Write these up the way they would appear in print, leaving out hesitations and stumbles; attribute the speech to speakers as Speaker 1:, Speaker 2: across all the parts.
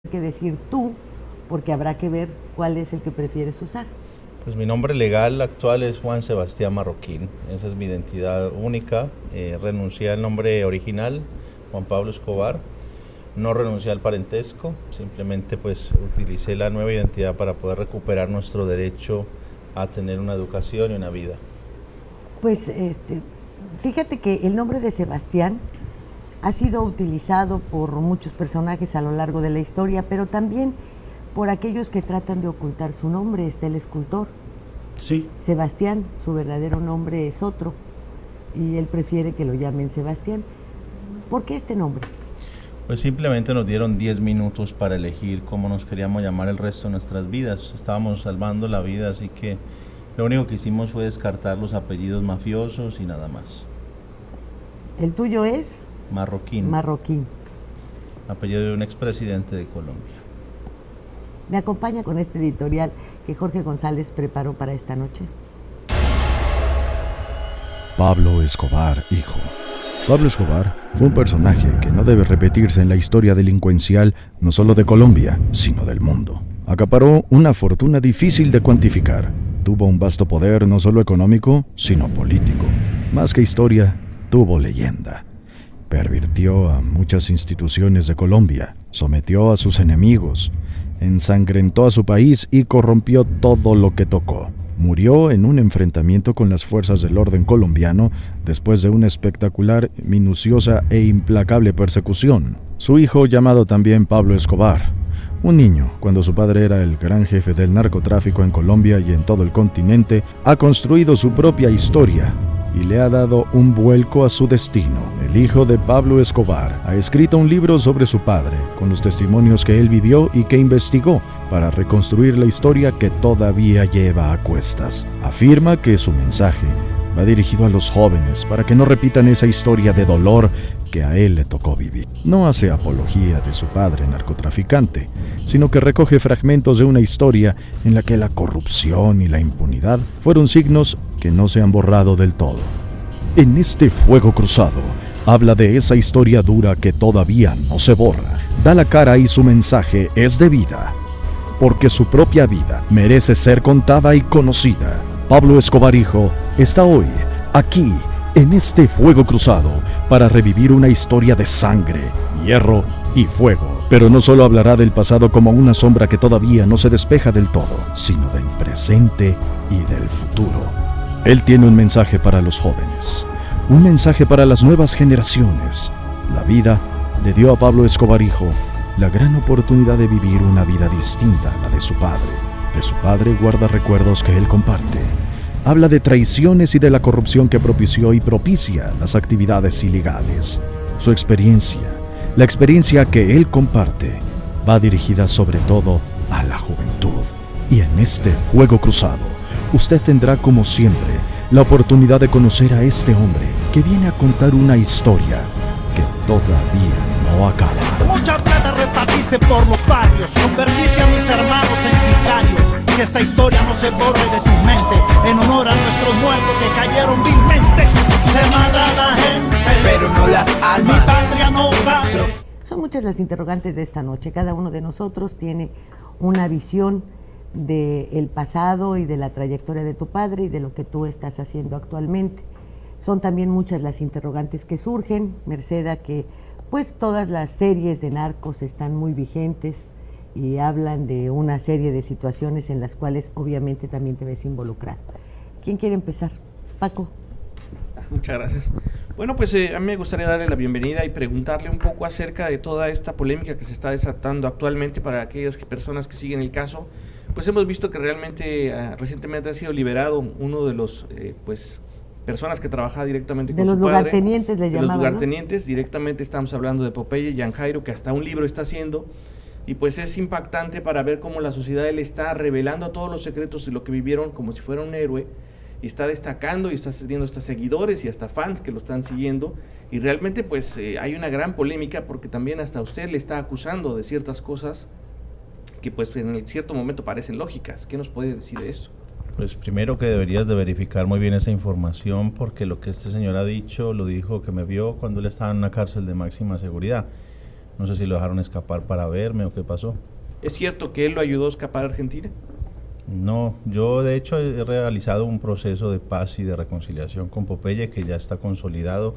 Speaker 1: que decir tú, porque habrá que ver cuál es el que prefieres usar.
Speaker 2: Pues mi nombre legal actual es Juan Sebastián Marroquín, esa es mi identidad única. Renuncié al nombre original, Juan Pablo Escobar, no renuncié al parentesco, simplemente pues utilicé la nueva identidad para poder recuperar nuestro derecho a tener una educación y una vida.
Speaker 1: Pues fíjate que el nombre de Sebastián ha sido utilizado por muchos personajes a lo largo de la historia, pero también por aquellos que tratan de ocultar su nombre. Está el escultor.
Speaker 2: Sí.
Speaker 1: Sebastián, su verdadero nombre es otro, y él prefiere que lo llamen Sebastián. ¿Por qué este nombre?
Speaker 2: Pues simplemente nos dieron 10 minutos para elegir cómo nos queríamos llamar el resto de nuestras vidas. Estábamos salvando la vida, así que lo único que hicimos fue descartar los apellidos mafiosos y nada más.
Speaker 1: ¿El tuyo es?
Speaker 2: Marroquín.
Speaker 1: Marroquín.
Speaker 2: Apellido de un expresidente de Colombia.
Speaker 1: Me acompaña con este editorial que Jorge González preparó para esta noche.
Speaker 3: Pablo Escobar, hijo. Pablo Escobar fue un personaje que no debe repetirse en la historia delincuencial no solo de Colombia, sino del mundo. Acaparó una fortuna difícil de cuantificar. Tuvo un vasto poder no solo económico, sino político. Más que historia, tuvo leyenda. Pervirtió a muchas instituciones de Colombia, sometió a sus enemigos, ensangrentó a su país y corrompió todo lo que tocó. Murió en un enfrentamiento con las fuerzas del orden colombiano después de una espectacular, minuciosa e implacable persecución. Su hijo, llamado también Pablo Escobar, un niño, cuando su padre era el gran jefe del narcotráfico en Colombia y en todo el continente, ha construido su propia historia y le ha dado un vuelco a su destino. El hijo de Pablo Escobar ha escrito un libro sobre su padre, con los testimonios que él vivió y que investigó para reconstruir la historia que todavía lleva a cuestas. Afirma que su mensaje va dirigido a los jóvenes para que no repitan esa historia de dolor que a él le tocó vivir. No hace apología de su padre narcotraficante, sino que recoge fragmentos de una historia en la que la corrupción y la impunidad fueron signos que no se han borrado del todo. En este fuego cruzado, habla de esa historia dura que todavía no se borra. Da la cara y su mensaje es de vida, porque su propia vida merece ser contada y conocida. Pablo Escobar, hijo, está hoy, aquí, en este fuego cruzado, para revivir una historia de sangre, hierro y fuego. Pero no solo hablará del pasado como una sombra que todavía no se despeja del todo, sino del presente y del futuro. Él tiene un mensaje para los jóvenes, un mensaje para las nuevas generaciones. La vida le dio a Pablo Escobar, hijo, la gran oportunidad de vivir una vida distinta a la de su padre. De su padre guarda recuerdos que él comparte. Habla de traiciones y de la corrupción que propició y propicia las actividades ilegales. Su experiencia, la experiencia que él comparte, va dirigida sobre todo a la juventud. Y en este fuego cruzado, usted tendrá como siempre la oportunidad de conocer a este hombre que viene a contar una historia que todavía no acaba.
Speaker 4: Mucha plata repartiste por los barrios, convertiste a mis hermanos en sicarios. Que esta historia no se borre de tu mente, en honor a nuestros muertos que cayeron vilmente. Se mata a la gente, pero no las almas. Mi patria no va.
Speaker 1: Son muchas las interrogantes de esta noche. Cada uno de nosotros tiene una visión del pasado y de la trayectoria de tu padre y de lo que tú estás haciendo actualmente. Son también muchas las interrogantes que surgen, merced a que pues todas las series de narcos están muy vigentes y hablan de una serie de situaciones en las cuales obviamente también te ves involucrado. ¿Quién quiere empezar? Paco.
Speaker 5: Muchas gracias. Bueno, pues a mí me gustaría darle la bienvenida y preguntarle un poco acerca de toda esta polémica que se está desatando actualmente para aquellas personas que siguen el caso. Pues hemos visto que realmente recientemente ha sido liberado uno de los personas que trabajaba directamente con su padre.
Speaker 1: De los lugartenientes le llamaban,
Speaker 5: de los lugartenientes, ¿no? Directamente estamos hablando de Popeye Jan Jairo, que hasta un libro está haciendo. Y pues es impactante para ver cómo la sociedad le está revelando todos los secretos de lo que vivieron como si fuera un héroe, y está destacando y está teniendo hasta seguidores y hasta fans que lo están siguiendo, y realmente pues hay una gran polémica porque también hasta usted le está acusando de ciertas cosas que pues en cierto momento parecen lógicas. ¿Qué nos puede decir de esto?
Speaker 2: Pues primero que deberías de verificar muy bien esa información, porque lo que este señor ha dicho, lo dijo que me vio cuando él estaba en una cárcel de máxima seguridad. No sé si lo dejaron escapar para verme o qué pasó.
Speaker 5: ¿Es cierto que él lo ayudó a escapar a Argentina?
Speaker 2: No, yo de hecho he realizado un proceso de paz y de reconciliación con Popeye que ya está consolidado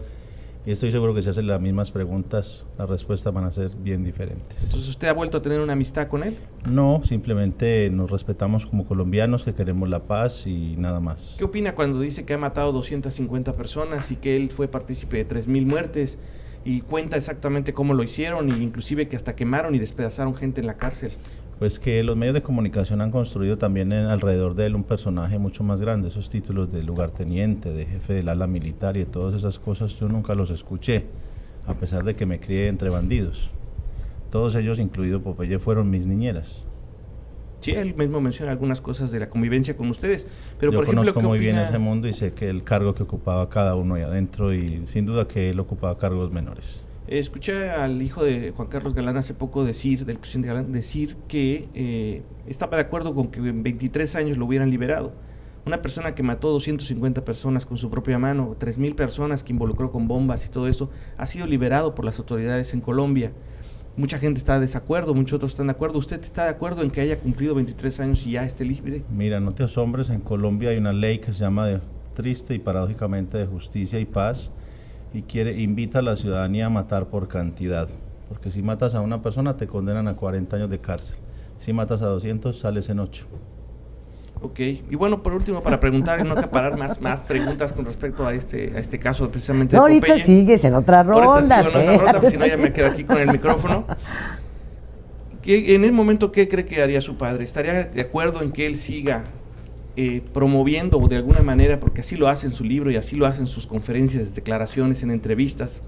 Speaker 2: y estoy seguro que si hacen las mismas preguntas, las respuestas van a ser bien diferentes.
Speaker 5: Entonces, ¿usted ha vuelto a tener una amistad con él?
Speaker 2: No, simplemente nos respetamos como colombianos, que queremos la paz y nada más.
Speaker 5: ¿Qué opina cuando dice que ha matado 250 personas y que él fue partícipe de 3.000 muertes y cuenta exactamente cómo lo hicieron e inclusive que hasta quemaron y despedazaron gente en la cárcel?
Speaker 2: Pues que los medios de comunicación han construido también alrededor de él un personaje mucho más grande. Esos títulos de lugarteniente, de jefe del ala militar y de todas esas cosas yo nunca los escuché, a pesar de que me crié entre bandidos. Todos ellos, incluido Popeye, fueron mis niñeras.
Speaker 5: Sí, él mismo menciona algunas cosas de la convivencia con ustedes, pero
Speaker 2: yo
Speaker 5: por ejemplo,
Speaker 2: conozco muy bien ese mundo y sé que el cargo que ocupaba cada uno ahí adentro y sin duda que él ocupaba cargos menores.
Speaker 5: Escuché al hijo de Juan Carlos Galán hace poco decir, del presidente Galán, decir que estaba de acuerdo con que en 23 años lo hubieran liberado. Una persona que mató 250 personas con su propia mano, 3.000 personas que involucró con bombas y todo eso, ha sido liberado por las autoridades en Colombia. Mucha gente está de desacuerdo, muchos otros están de acuerdo. ¿Usted está de acuerdo en que haya cumplido 23 años y ya esté libre?
Speaker 2: Mira, no te asombres, en Colombia hay una ley que se llama triste y paradójicamente de justicia y paz, y invita a la ciudadanía a matar por cantidad, porque si matas a una persona te condenan a 40 años de cárcel, si matas a 200 sales en 8.
Speaker 5: Ok, y bueno, por último, para preguntar y no acaparar más preguntas con respecto a este caso precisamente
Speaker 1: no,
Speaker 5: de Popeye.
Speaker 1: ahorita sigues en otra ronda.
Speaker 5: Ahorita sigo en otra ronda, pues si no ya me quedo aquí con el micrófono. En ese momento, ¿qué cree que haría su padre? ¿Estaría de acuerdo en que él siga promoviendo de alguna manera, porque así lo hace en su libro y así lo hace en sus conferencias, declaraciones, en entrevistas,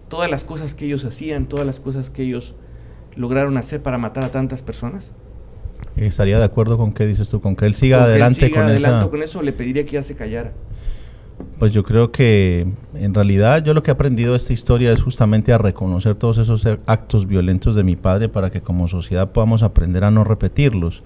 Speaker 5: todas las cosas que ellos hacían, todas las cosas que ellos lograron hacer para matar a tantas personas?
Speaker 2: ¿Estaría de acuerdo con qué dices tú? ¿Con que él siga adelante
Speaker 5: con eso? ¿Le pediría que ya se callara?
Speaker 2: Pues yo creo que en realidad yo lo que he aprendido de esta historia es justamente a reconocer todos esos actos violentos de mi padre para que como sociedad podamos aprender a no repetirlos.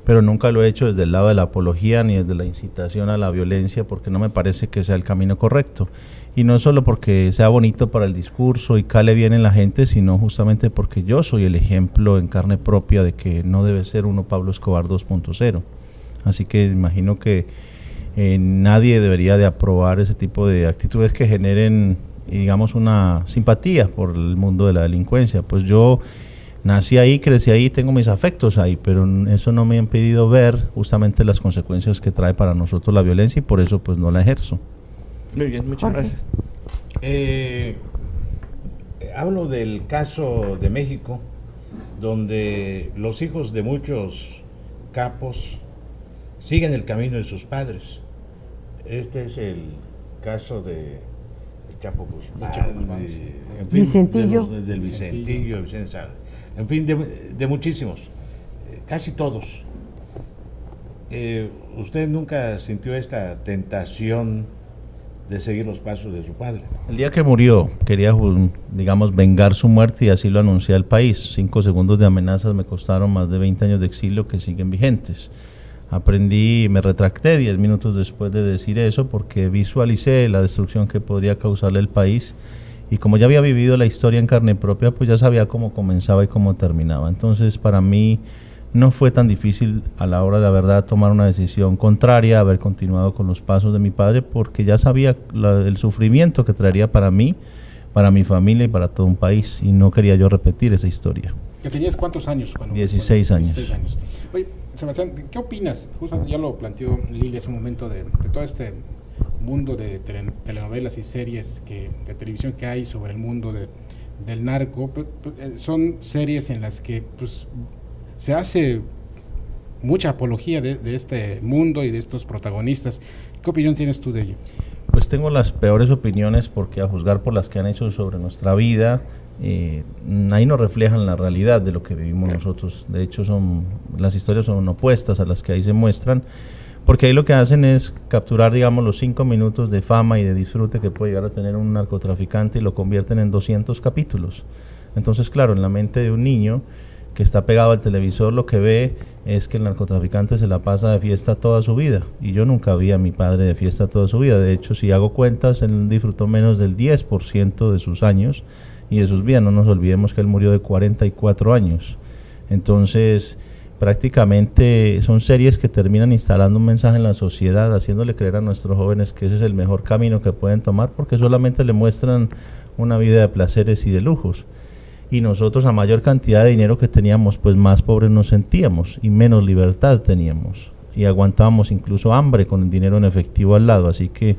Speaker 2: Pero nunca lo he hecho desde el lado de la apología ni desde la incitación a la violencia, porque no me parece que sea el camino correcto. Y no solo porque sea bonito para el discurso y cale bien en la gente, sino justamente porque yo soy el ejemplo en carne propia de que no debe ser uno Pablo Escobar 2.0. Así que imagino que nadie debería de aprobar ese tipo de actitudes que generen, digamos, una simpatía por el mundo de la delincuencia. Pues yo nací ahí, crecí ahí, tengo mis afectos ahí, pero eso no me ha impedido ver justamente las consecuencias que trae para nosotros la violencia y por eso pues no la ejerzo.
Speaker 5: Muy bien, muchas gracias.
Speaker 6: Hablo del caso de México, donde los hijos de muchos capos siguen el camino de sus padres. Este es el caso de Chapo Guzmán,
Speaker 1: Vicentillo.
Speaker 6: del Vicentillo, Vicente Sala. En fin, de muchísimos, casi todos. ¿Usted nunca sintió esta tentación de seguir los pasos de su padre?
Speaker 2: El día que murió quería, digamos, vengar su muerte y así lo anuncié al país. 5 segundos de amenazas me costaron más de 20 años de exilio que siguen vigentes. Aprendí y me retracté 10 minutos después de decir eso porque visualicé la destrucción que podría causarle el país y como ya había vivido la historia en carne propia, pues ya sabía cómo comenzaba y cómo terminaba. Entonces para mí no fue tan difícil a la hora de la verdad tomar una decisión contraria, haber continuado con los pasos de mi padre, porque ya sabía el sufrimiento que traería para mí, para mi familia y para todo un país, y no quería yo repetir esa historia.
Speaker 7: ¿Que tenías cuántos años?
Speaker 2: 16 años.
Speaker 7: 16 años. Oye, Sebastián, ¿qué opinas? Justo ya lo planteó Lili hace un momento de todo este mundo de telenovelas y series de televisión que hay sobre el mundo del narco. Son series en las que pues se hace mucha apología de este mundo y de estos protagonistas. ¿Qué opinión tienes tú de ello?
Speaker 2: Pues tengo las peores opiniones porque a juzgar por las que han hecho sobre nuestra vida, ahí no reflejan la realidad de lo que vivimos nosotros. De hecho, las historias son opuestas a las que ahí se muestran, porque ahí lo que hacen es capturar, digamos, los 5 minutos de fama y de disfrute que puede llegar a tener un narcotraficante y lo convierten en 200 capítulos. Entonces, claro, en la mente de un niño que está pegado al televisor, lo que ve es que el narcotraficante se la pasa de fiesta toda su vida, y yo nunca vi a mi padre de fiesta toda su vida. De hecho, si hago cuentas, él disfrutó menos del 10% de sus años y de sus vidas. No nos olvidemos que él murió de 44 años. Entonces, prácticamente son series que terminan instalando un mensaje en la sociedad, haciéndole creer a nuestros jóvenes que ese es el mejor camino que pueden tomar, porque solamente le muestran una vida de placeres y de lujos. Y nosotros, a mayor cantidad de dinero que teníamos, pues más pobres nos sentíamos y menos libertad teníamos. Y aguantábamos incluso hambre con el dinero en efectivo al lado. Así que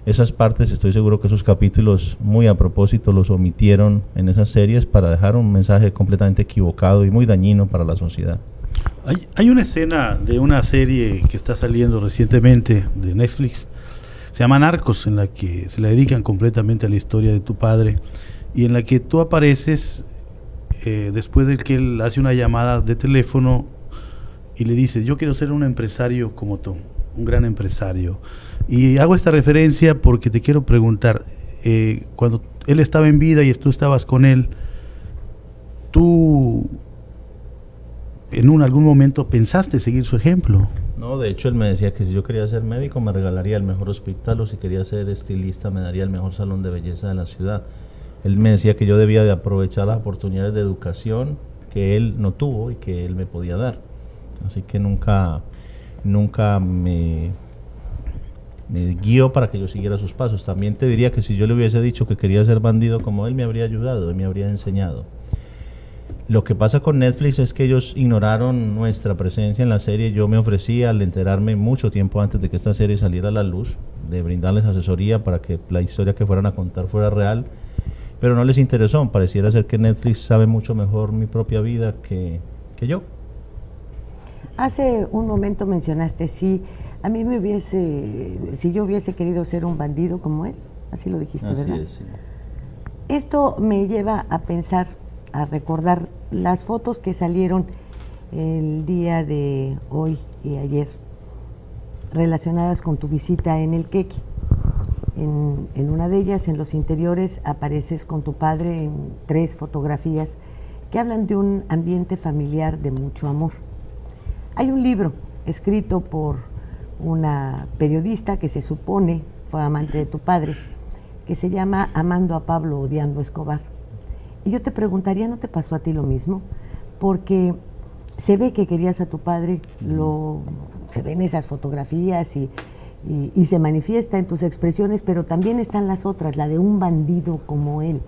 Speaker 2: esas partes, estoy seguro que esos capítulos, muy a propósito, los omitieron en esas series para dejar un mensaje completamente equivocado y muy dañino para la sociedad.
Speaker 8: Hay una escena de una serie que está saliendo recientemente de Netflix, se llama Narcos, en la que se la dedican completamente a la historia de tu padre y en la que tú apareces después de que él hace una llamada de teléfono y le dices: yo quiero ser un empresario como tú, un gran empresario. Y hago esta referencia porque te quiero preguntar, cuando él estaba en vida y tú estabas con él, ¿tú en algún momento pensaste seguir su ejemplo?
Speaker 2: No, de hecho él me decía que si yo quería ser médico me regalaría el mejor hospital, o si quería ser estilista me daría el mejor salón de belleza de la ciudad. Él me decía que yo debía de aprovechar las oportunidades de educación que él no tuvo y que él me podía dar. Así que nunca me guió para que yo siguiera sus pasos. También te diría que si yo le hubiese dicho que quería ser bandido como él, me habría ayudado, él me habría enseñado. Lo que pasa con Netflix es que ellos ignoraron nuestra presencia en la serie. Yo me ofrecí, al enterarme mucho tiempo antes de que esta serie saliera a la luz, de brindarles asesoría para que la historia que fueran a contar fuera real, pero no les interesó. Pareciera ser que Netflix sabe mucho mejor mi propia vida que yo.
Speaker 1: Hace un momento mencionaste, si yo hubiese querido ser un bandido como él, así lo dijiste,
Speaker 2: Así
Speaker 1: ¿verdad?
Speaker 2: es, sí.
Speaker 1: Esto me lleva a pensar, a recordar las fotos que salieron el día de hoy y ayer relacionadas con tu visita en el Quequi. En una de ellas, en los interiores, apareces con tu padre en 3 fotografías que hablan de un ambiente familiar de mucho amor. Hay un libro escrito por una periodista que se supone fue amante de tu padre, que se llama Amando a Pablo, odiando a Escobar. Y yo te preguntaría, ¿no te pasó a ti lo mismo? Porque se ve que querías a tu padre, se ven esas fotografías y se manifiesta en tus expresiones, pero también están las otras, la de un bandido como él,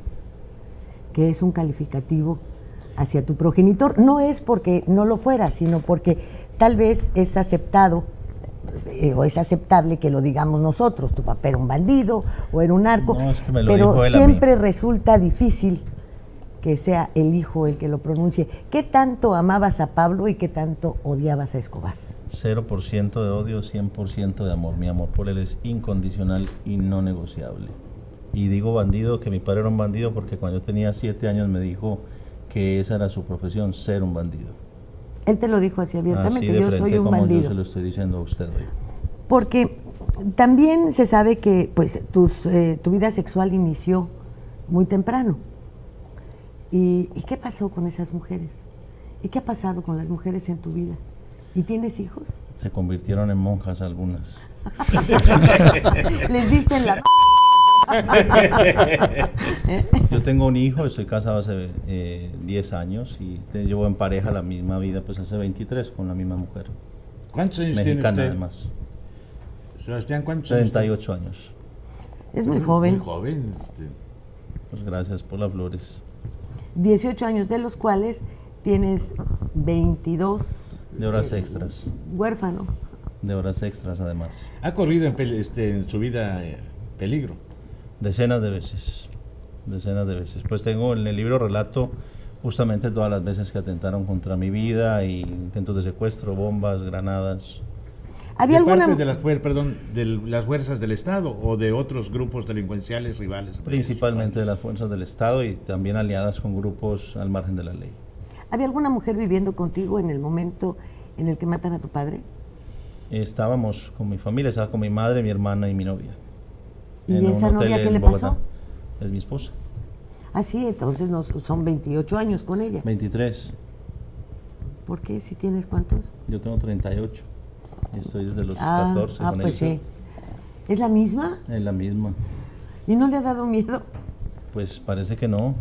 Speaker 1: que es un calificativo hacia tu progenitor. No es porque no lo fuera, sino porque tal vez es aceptado o es aceptable que lo digamos nosotros: tu papá era un bandido o era un narco,
Speaker 2: No, es que me lo
Speaker 1: pero
Speaker 2: dijo él a mí.
Speaker 1: siempre resulta difícil que sea el hijo el que lo pronuncie. ¿Qué tanto amabas a Pablo y qué tanto odiabas a Escobar?
Speaker 2: 0% de odio, 100% de amor. Mi amor por él es incondicional y no negociable. Y digo bandido, que mi padre era un bandido, porque cuando yo tenía 7 años me dijo que esa era su profesión, ser un bandido.
Speaker 1: Él te lo dijo así abiertamente:
Speaker 2: Así de
Speaker 1: yo
Speaker 2: frente,
Speaker 1: soy un
Speaker 2: como
Speaker 1: bandido.
Speaker 2: yo se lo estoy diciendo a usted hoy.
Speaker 1: Porque también se sabe que pues tu vida sexual inició muy temprano. ¿Y qué pasó con esas mujeres? ¿Y qué ha pasado con las mujeres en tu vida? ¿Y tienes hijos?
Speaker 2: Se convirtieron en monjas algunas.
Speaker 1: ¿Les diste en la...
Speaker 2: Yo tengo un hijo, estoy casado hace 10 años y llevo en pareja la misma vida pues hace 23 con la misma mujer.
Speaker 6: ¿Cuántos años tiene
Speaker 2: Mexicana
Speaker 6: usted?
Speaker 2: además.
Speaker 6: Sebastián, ¿cuántos años?
Speaker 2: 78 años.
Speaker 1: Es muy joven.
Speaker 6: Muy joven.
Speaker 2: Pues gracias por las flores.
Speaker 1: 18 años, de los cuales tienes 22...
Speaker 2: De horas extras.
Speaker 1: Huérfano.
Speaker 2: De horas extras además.
Speaker 6: ¿Ha corrido en su vida peligro?
Speaker 2: Decenas de veces. Pues tengo en el libro relato justamente todas las veces que atentaron contra mi vida, y intentos de secuestro, bombas, granadas.
Speaker 1: ¿Había
Speaker 6: ¿De
Speaker 1: alguna...
Speaker 6: parte de las fuerzas del Estado o de otros grupos delincuenciales rivales?
Speaker 2: Principalmente de las fuerzas del Estado y también aliadas con grupos al margen de la ley.
Speaker 1: ¿Había alguna mujer viviendo contigo en el momento en el que matan a tu padre?
Speaker 2: Estábamos con mi familia, estaba con mi madre, mi hermana y mi novia.
Speaker 1: ¿Y
Speaker 2: en un
Speaker 1: esa
Speaker 2: hotel
Speaker 1: novia qué
Speaker 2: en
Speaker 1: le
Speaker 2: Bogotá.
Speaker 1: pasó?
Speaker 2: Es mi esposa.
Speaker 1: Ah, sí, entonces son 28 años con ella.
Speaker 2: 23.
Speaker 1: ¿Por qué? ¿Si tienes cuántos?
Speaker 2: Yo tengo 38. Y estoy desde los 14 con
Speaker 1: pues
Speaker 2: ella.
Speaker 1: sí. ¿Es la misma?
Speaker 2: Es la misma.
Speaker 1: ¿Y no le ha dado miedo?
Speaker 2: Pues parece que no.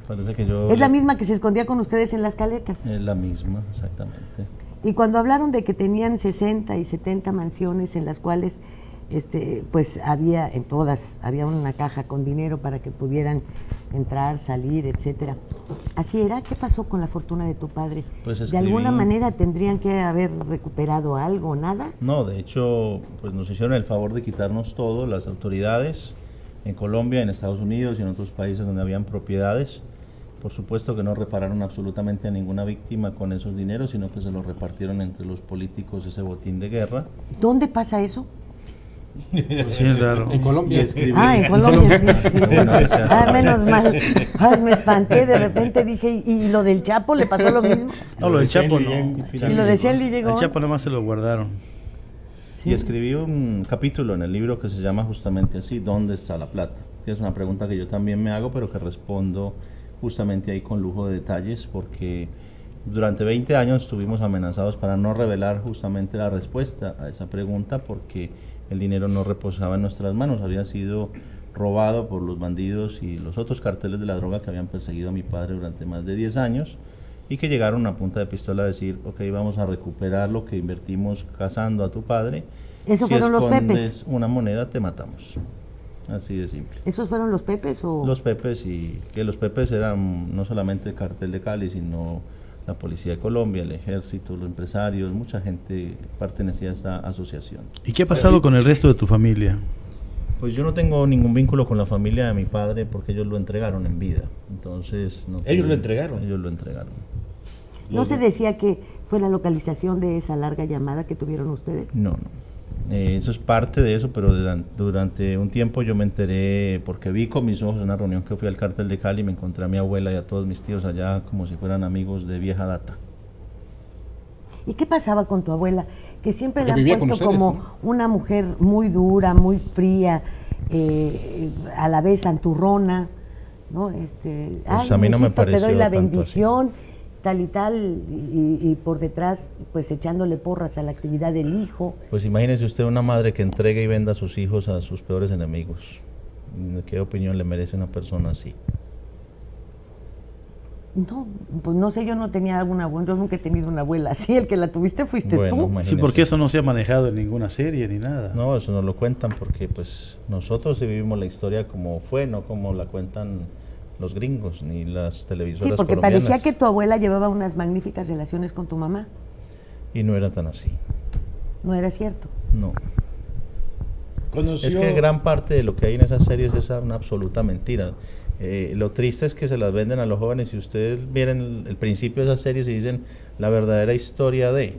Speaker 2: Parece que yo...
Speaker 1: Es la misma que se escondía con ustedes en las caletas.
Speaker 2: Es la misma, exactamente.
Speaker 1: Y cuando hablaron de que tenían 60 y 70 mansiones en las cuales pues en todas había una caja con dinero para que pudieran entrar, salir, etcétera. ¿Así era? ¿Qué pasó con la fortuna de tu padre?
Speaker 2: Pues
Speaker 1: ¿De alguna manera tendrían que haber recuperado algo, nada?
Speaker 2: No, de hecho, pues nos hicieron el favor de quitarnos todo, las autoridades en Colombia, en Estados Unidos y en otros países donde habían propiedades. Por supuesto que no repararon absolutamente a ninguna víctima con esos dineros, sino que se los repartieron entre los políticos, ese botín de guerra.
Speaker 1: ¿Dónde pasa eso?
Speaker 8: Sí, es raro.
Speaker 7: En Colombia.
Speaker 1: En Colombia, sí.
Speaker 2: Bueno,
Speaker 1: Menos mal. Ay, me espanté, de repente dije, ¿y lo del Chapo le pasó lo mismo?
Speaker 8: No, lo del Chapo no.
Speaker 1: ¿Y lo de Shelley llegó?
Speaker 8: Al Chapo nada más se lo guardaron.
Speaker 2: Y escribí un capítulo en el libro que se llama justamente así, ¿dónde está la plata? Que es una pregunta que yo también me hago, pero que respondo justamente ahí con lujo de detalles, porque durante 20 años estuvimos amenazados para no revelar justamente la respuesta a esa pregunta, porque el dinero no reposaba en nuestras manos, había sido robado por los bandidos y los otros carteles de la droga que habían perseguido a mi padre durante más de 10 años y que llegaron a punta de pistola a decir, ok, vamos a recuperar lo que invertimos cazando a tu padre.
Speaker 1: ¿Esos
Speaker 2: si
Speaker 1: fueron los
Speaker 2: escondes
Speaker 1: Pepes?
Speaker 2: una moneda, te matamos. Así de simple.
Speaker 1: ¿Esos fueron los Pepes o...?
Speaker 2: Los Pepes, y que los Pepes eran no solamente el cartel de Cali, sino la Policía de Colombia, el Ejército, los empresarios, mucha gente pertenecía a esta asociación.
Speaker 8: ¿Y qué ha pasado con el resto de tu familia?
Speaker 2: Pues yo no tengo ningún vínculo con la familia de mi padre porque ellos lo entregaron en vida. Entonces, no
Speaker 6: ¿Ellos lo entregaron?
Speaker 2: Ellos lo entregaron.
Speaker 1: ¿No se decía que fue la localización de esa larga llamada que tuvieron ustedes?
Speaker 2: No. Eso es parte de eso, pero durante un tiempo yo me enteré, porque vi con mis ojos en una reunión que fui al cartel de Cali, me encontré a mi abuela y a todos mis tíos allá como si fueran amigos de vieja data.
Speaker 1: ¿Y qué pasaba con tu abuela? Que siempre
Speaker 7: Porque
Speaker 1: la
Speaker 7: vivía
Speaker 1: han puesto
Speaker 7: con ustedes,
Speaker 1: como
Speaker 7: ¿no?
Speaker 1: una mujer muy dura, muy fría, a la vez santurrona, ¿no?
Speaker 2: Pues a mí no me
Speaker 1: mijito, te doy
Speaker 2: pareció
Speaker 1: la
Speaker 2: tanto
Speaker 1: bendición, tal y tal, y por detrás, pues echándole porras a la actividad del hijo.
Speaker 2: Pues imagínese usted una madre que entrega y venda a sus hijos a sus peores enemigos. ¿Qué opinión le merece una persona así?
Speaker 1: No, pues no sé, yo no tenía alguna abuela, yo nunca he tenido una abuela así, el que la tuviste fuiste
Speaker 2: Bueno,
Speaker 1: tú.
Speaker 2: imagínese.
Speaker 8: Sí, porque eso no se ha manejado en ninguna serie ni nada.
Speaker 2: No, eso no lo cuentan porque pues nosotros sí vivimos la historia como fue, no como la cuentan los gringos ni las televisoras
Speaker 1: Sí, porque
Speaker 2: colombianas.
Speaker 1: parecía que tu abuela llevaba unas magníficas relaciones con tu mamá.
Speaker 2: Y no era tan así.
Speaker 1: ¿No era cierto?
Speaker 2: No.
Speaker 6: Conoció...
Speaker 2: Es que gran parte de lo que hay en esas series es una absoluta mentira. Lo triste es que se las venden a los jóvenes y ustedes miren el principio de esas series y dicen la verdadera historia de...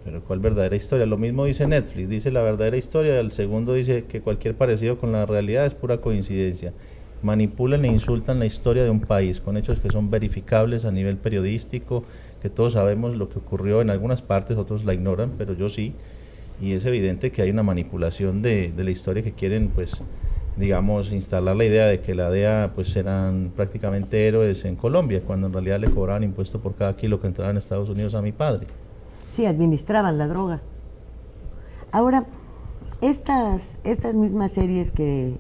Speaker 2: Pero ¿cuál verdadera historia? Lo mismo dice Netflix, dice la verdadera historia, el segundo dice que cualquier parecido con la realidad es pura coincidencia. Manipulan e insultan la historia de un país con hechos que son verificables a nivel periodístico, que todos sabemos lo que ocurrió en algunas partes, otros la ignoran, pero yo sí. Y es evidente que hay una manipulación de la historia que quieren, pues, digamos, instalar la idea de que la DEA pues eran prácticamente héroes en Colombia, cuando en realidad le cobraban impuesto por cada kilo que entraba en Estados Unidos a mi padre.
Speaker 1: Sí, administraban la droga. Ahora, estas mismas series que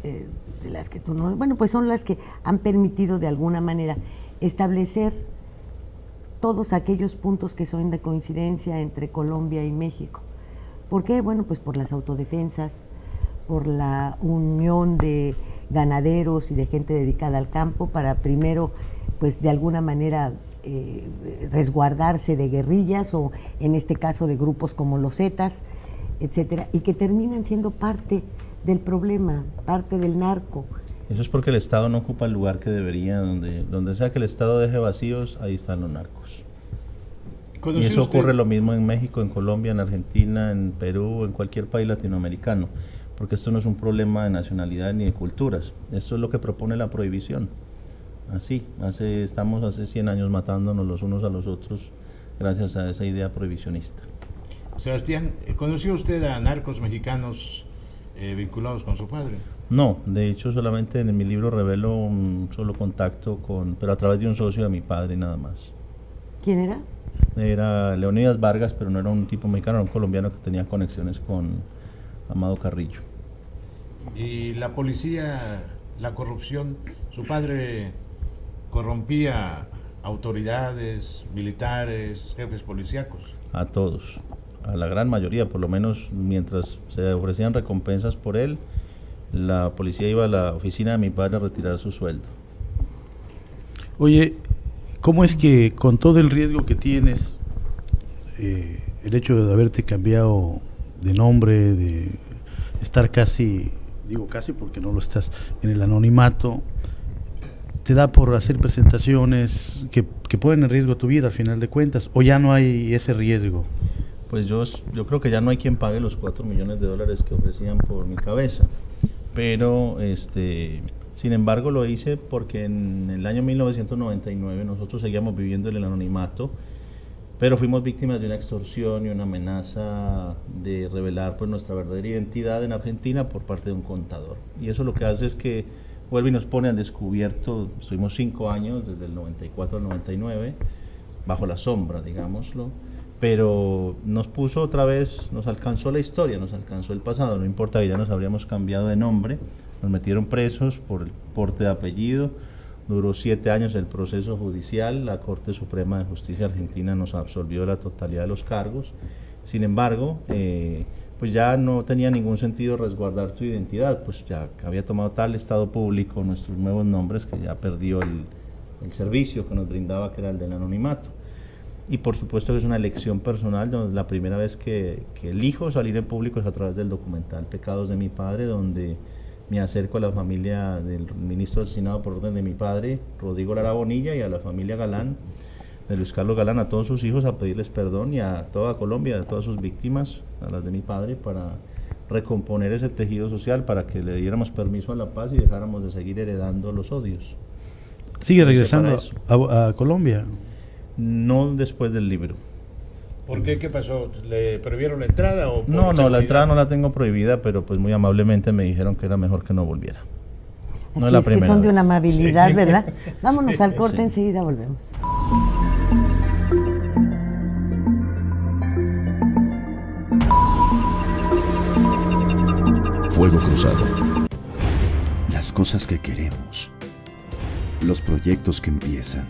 Speaker 1: de las que tú no... Bueno, pues son las que han permitido de alguna manera establecer todos aquellos puntos que son de coincidencia entre Colombia y México. ¿Por qué? Bueno, pues por las autodefensas, por la unión de ganaderos y de gente dedicada al campo para primero, pues de alguna manera resguardarse de guerrillas o en este caso de grupos como los Zetas, etcétera, y que terminan siendo parte del problema, parte del narco.
Speaker 2: Eso es porque el Estado no ocupa el lugar que debería, donde sea que el Estado deje vacíos, ahí están los narcos. Y eso ocurre lo mismo en México, en Colombia, en Argentina, en Perú, en cualquier país latinoamericano, porque esto no es un problema de nacionalidad ni de culturas, esto es lo que propone la prohibición. Así, estamos hace 100 años matándonos los unos a los otros gracias a esa idea prohibicionista.
Speaker 6: Sebastián, ¿conoció usted a narcos mexicanos vinculados con su padre?
Speaker 2: No, de hecho solamente en mi libro revelo un solo contacto pero a través de un socio de mi padre nada más.
Speaker 1: ¿Quién era?
Speaker 2: Era Leonidas Vargas, pero no era un tipo mexicano, era un colombiano que tenía conexiones con Amado Carrillo.
Speaker 6: Y la policía, la corrupción, su padre corrompía autoridades, militares, jefes policíacos.
Speaker 2: A todos, a la gran mayoría, por lo menos mientras se ofrecían recompensas por él, la policía iba a la oficina de mi padre a retirar su sueldo.
Speaker 8: Oye, ¿cómo es que con todo el riesgo que tienes, el hecho de haberte cambiado de nombre, de estar casi, digo casi porque no lo estás, en el anonimato, te da por hacer presentaciones que ponen en riesgo tu vida al final de cuentas, o ya no hay ese riesgo?
Speaker 2: Pues yo creo que ya no hay quien pague los $4 millones que ofrecían por mi cabeza, pero sin embargo lo hice porque en el año 1999 nosotros seguíamos viviendo en el anonimato, pero fuimos víctimas de una extorsión y una amenaza de revelar pues nuestra verdadera identidad en Argentina por parte de un contador, y eso lo que hace es que vuelve y nos pone al descubierto. Estuvimos 5 años, desde el 94 al 99, bajo la sombra, digámoslo, pero nos puso otra vez, nos alcanzó la historia, nos alcanzó el pasado, no importa que ya nos habríamos cambiado de nombre, nos metieron presos por el porte de apellido, duró 7 años el proceso judicial, la Corte Suprema de Justicia Argentina nos absolvió la totalidad de los cargos. Sin embargo, pues ya no tenía ningún sentido resguardar tu identidad, pues ya había tomado tal estado público nuestros nuevos nombres que ya perdió el servicio que nos brindaba, que era el del anonimato. Y por supuesto que es una elección personal, donde la primera vez que elijo salir en público es a través del documental Pecados de mi padre, donde me acerco a la familia del ministro asesinado por orden de mi padre, Rodrigo Lara Bonilla, y a la familia Galán, de Luis Carlos Galán, a todos sus hijos, a pedirles perdón, y a toda Colombia, a todas sus víctimas, a las de mi padre, para recomponer ese tejido social, para que le diéramos permiso a la paz y dejáramos de seguir heredando los odios.
Speaker 8: ¿Sigue regresando a Colombia?
Speaker 2: No después del libro.
Speaker 6: ¿Por qué? ¿Qué pasó? ¿Le prohibieron la entrada? O
Speaker 2: No, la entrada no la tengo prohibida, pero pues muy amablemente me dijeron que era mejor que no volviera. No es la primera
Speaker 1: que son de
Speaker 2: vez.
Speaker 1: una amabilidad,
Speaker 6: Sí.
Speaker 1: ¿verdad? Vámonos al corte,
Speaker 2: Sí.
Speaker 1: enseguida volvemos.
Speaker 3: Fuego Cruzado. Las cosas que queremos. Los proyectos que empiezan.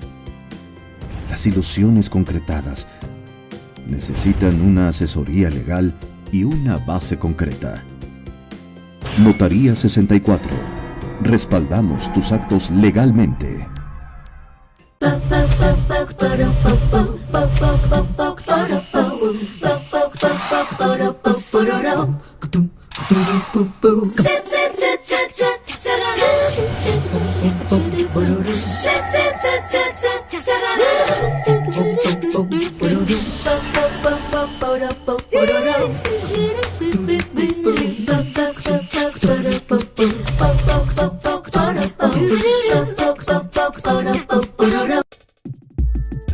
Speaker 3: Las ilusiones concretadas necesitan una asesoría legal y una base concreta. Notaría 64. Respaldamos tus actos legalmente.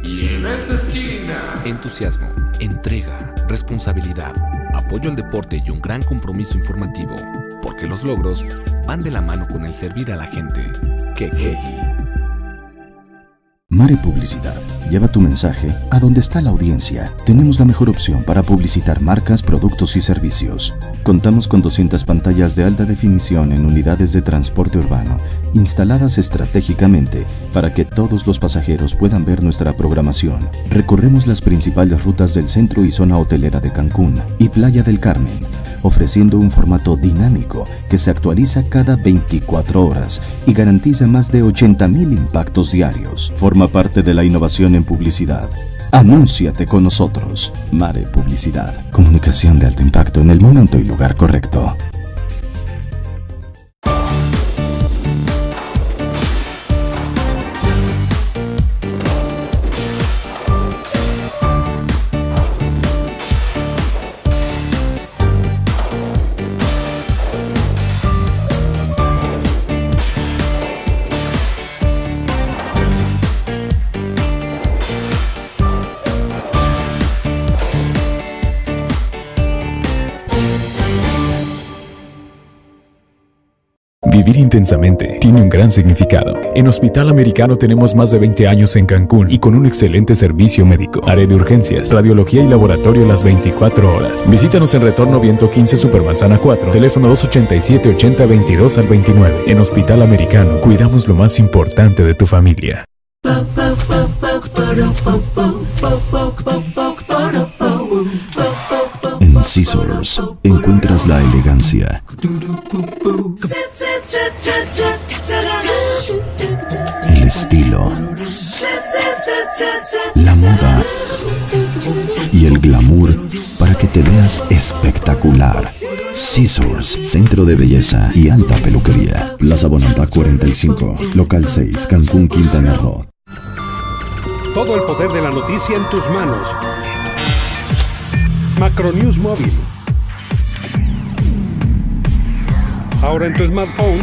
Speaker 9: Y en esta esquina, entusiasmo, entrega, responsabilidad, apoyo al deporte y un gran compromiso informativo, porque los logros van de la mano con el servir a la gente.
Speaker 3: Mare Publicidad. Lleva tu mensaje a donde está la audiencia. Tenemos la mejor opción para publicitar marcas, productos y servicios. Contamos con 200 pantallas de alta definición en unidades de transporte urbano, instaladas estratégicamente para que todos los pasajeros puedan ver nuestra programación. Recorremos las principales rutas del centro y zona hotelera de Cancún y Playa del Carmen, ofreciendo un formato dinámico que se actualiza cada 24 horas y garantiza más de 80,000 impactos diarios. Forma parte de la innovación en publicidad. Anúnciate con nosotros. Mare Publicidad. Comunicación de alto impacto en el momento y lugar correcto.
Speaker 10: Vivir intensamente tiene un gran significado. En Hospital Americano tenemos más de 20 años en Cancún y con un excelente servicio médico. Área de urgencias, radiología y laboratorio las 24 horas. Visítanos en Retorno Viento 15 Supermanzana 4, teléfono 287-8022 al 29. En Hospital Americano, cuidamos lo más importante de tu familia.
Speaker 3: En Scissors encuentras la elegancia, el estilo, la moda y el glamour para que te veas espectacular. Scissors, centro de belleza y alta peluquería. Plaza Bonampak 45, local 6, Cancún, Quintana Roo.
Speaker 11: Todo el poder de la noticia en tus manos. Macronews Móvil. Ahora en tu smartphone,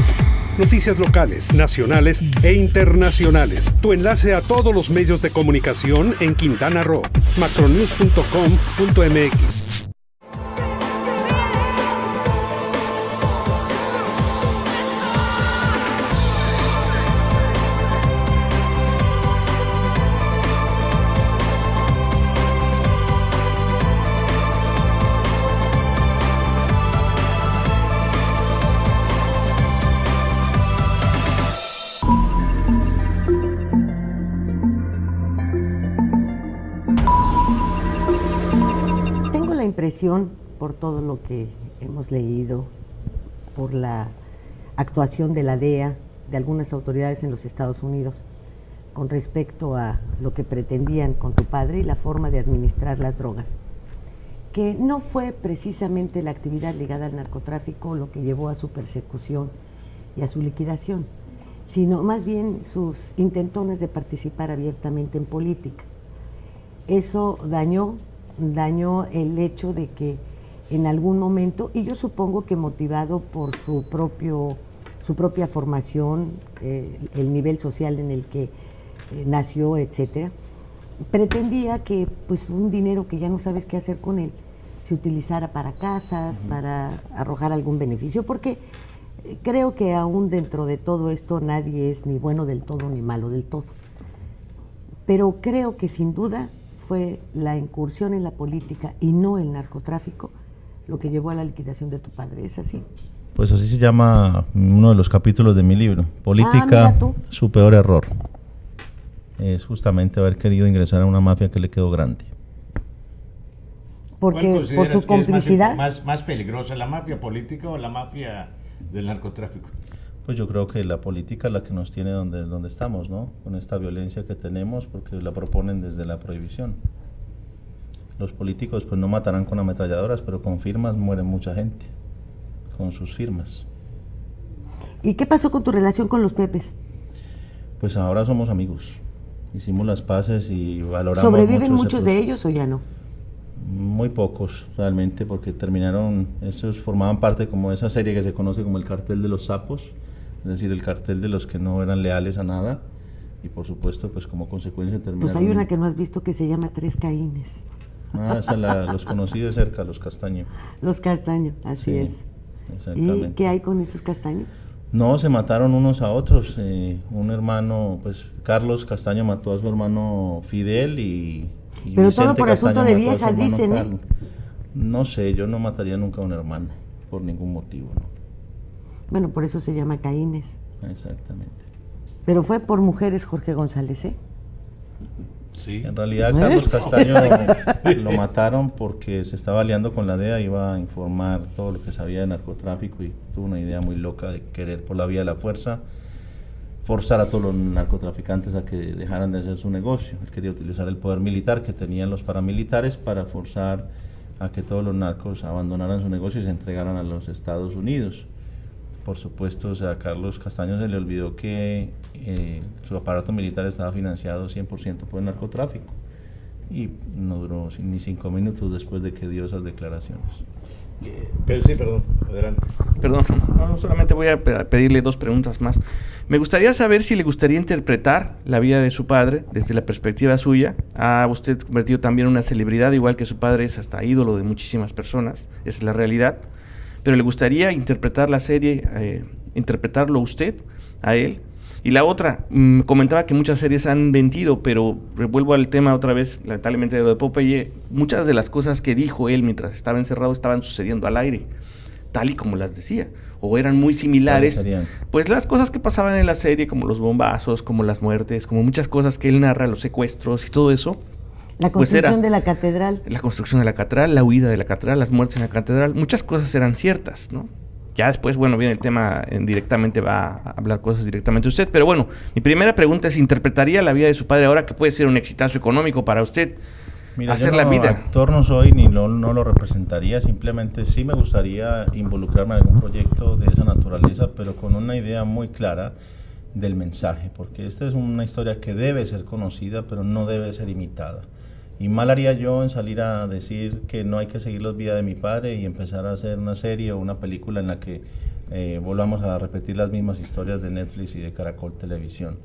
Speaker 11: noticias locales, nacionales e internacionales. Tu enlace a todos los medios de comunicación en Quintana Roo. macronews.com.mx.
Speaker 1: Impresión por todo lo que hemos leído, por la actuación de la DEA, de algunas autoridades en los Estados Unidos, con respecto a lo que pretendían con tu padre y la forma de administrar las drogas, que no fue precisamente la actividad ligada al narcotráfico lo que llevó a su persecución y a su liquidación, sino más bien sus intentones de participar abiertamente en política. Eso dañó el hecho de que en algún momento, y yo supongo que motivado por su propia formación, el nivel social en el que nació, etcétera, pretendía que pues un dinero que ya no sabes qué hacer con él se utilizara para casas, para arrojar algún beneficio, porque creo que aún dentro de todo esto nadie es ni bueno del todo ni malo del todo. Pero creo que sin duda fue la incursión en la política y no el narcotráfico lo que llevó a la liquidación de tu padre. ¿Es así?
Speaker 2: Pues así se llama uno de los capítulos de mi libro. Política, su peor error. Es justamente haber querido ingresar a una mafia que le quedó grande.
Speaker 1: Porque por su complicidad.
Speaker 6: Es más peligrosa, la mafia política o la mafia del narcotráfico?
Speaker 2: Pues yo creo que la política es la que nos tiene donde estamos, ¿no? Con esta violencia que tenemos, porque la proponen desde la prohibición. Los políticos pues no matarán con ametralladoras, pero con firmas muere mucha gente, con sus firmas.
Speaker 1: ¿Y qué pasó con tu relación con los Pepes?
Speaker 2: Pues ahora somos amigos. Hicimos las paces y valoramos.
Speaker 1: ¿Sobreviven muchos de ellos o ya no?
Speaker 2: Muy pocos, realmente, porque terminaron, estos formaban parte como de esa serie que se conoce como el cartel de los sapos, es decir, el cartel de los que no eran leales a nada, y por supuesto, pues como consecuencia terminaron.
Speaker 1: Pues hay una que no has visto que se llama Tres Caínes.
Speaker 2: Ah, esa los conocí de cerca, los Castaño.
Speaker 1: Los Castaño, así
Speaker 2: sí,
Speaker 1: es.
Speaker 2: Exactamente.
Speaker 1: ¿Y qué hay con esos Castaño?
Speaker 2: No, se mataron unos a otros. Un hermano, pues Carlos Castaño mató a su hermano Fidel y
Speaker 1: pero
Speaker 2: Vicente
Speaker 1: todo por
Speaker 2: Castaño
Speaker 1: asunto de
Speaker 2: mató a su
Speaker 1: viejas,
Speaker 2: hermano
Speaker 1: dicen,
Speaker 2: Carlos. No sé, yo no mataría nunca a un hermano, por ningún motivo, ¿no?
Speaker 1: Bueno, por eso se llama Caínes.
Speaker 2: Exactamente.
Speaker 1: Pero fue por mujeres Jorge González, ¿eh?
Speaker 2: Sí. En realidad Carlos Castaño lo mataron porque se estaba aliando con la DEA, iba a informar todo lo que sabía de narcotráfico y tuvo una idea muy loca de querer por la vía de la fuerza forzar a todos los narcotraficantes a que dejaran de hacer su negocio. Él quería utilizar el poder militar que tenían los paramilitares para forzar a que todos los narcos abandonaran su negocio y se entregaran a los Estados Unidos. Por supuesto, o sea, a Carlos Castaño se le olvidó que su aparato militar estaba financiado 100% por el narcotráfico y no duró ni 5 minutos después de que dio esas declaraciones.
Speaker 6: Pero sí, perdón, adelante.
Speaker 5: Perdón, no, solamente voy a pedirle 2 preguntas más. Me gustaría saber si le gustaría interpretar la vida de su padre desde la perspectiva suya. Ha usted convertido también en una celebridad, igual que su padre es hasta ídolo de muchísimas personas, esa es la realidad. Pero le gustaría interpretar la serie, interpretarlo usted, a él. Y la otra, comentaba que muchas series han vendido, pero vuelvo al tema otra vez, lamentablemente, de lo de Popeye. Muchas de las cosas que dijo él mientras estaba encerrado estaban sucediendo al aire. tal y como las decía, o eran muy similares, pues las cosas que pasaban en la serie, como los bombazos, como las muertes, como muchas cosas que él narra, los secuestros y todo eso.
Speaker 1: La construcción de la catedral.
Speaker 5: La construcción de la catedral, la huida de la catedral, las muertes en la catedral, muchas cosas eran ciertas, ¿no? Ya después, bueno, viene el tema, directamente va a hablar cosas directamente usted, pero bueno, mi primera pregunta es, ¿interpretaría la vida de su padre ahora que puede ser un exitazo económico para usted?
Speaker 2: Mira,
Speaker 5: hacer
Speaker 2: yo
Speaker 5: la vida.
Speaker 2: Actor no soy ni no lo representaría, simplemente sí me gustaría involucrarme en algún proyecto de esa naturaleza, pero con una idea muy clara del mensaje, porque esta es una historia que debe ser conocida, pero no debe ser imitada. Y mal haría yo en salir a decir que no hay que seguir las vidas de mi padre y empezar a hacer una serie o una película en la que volvamos a repetir las mismas historias de Netflix y de Caracol Televisión.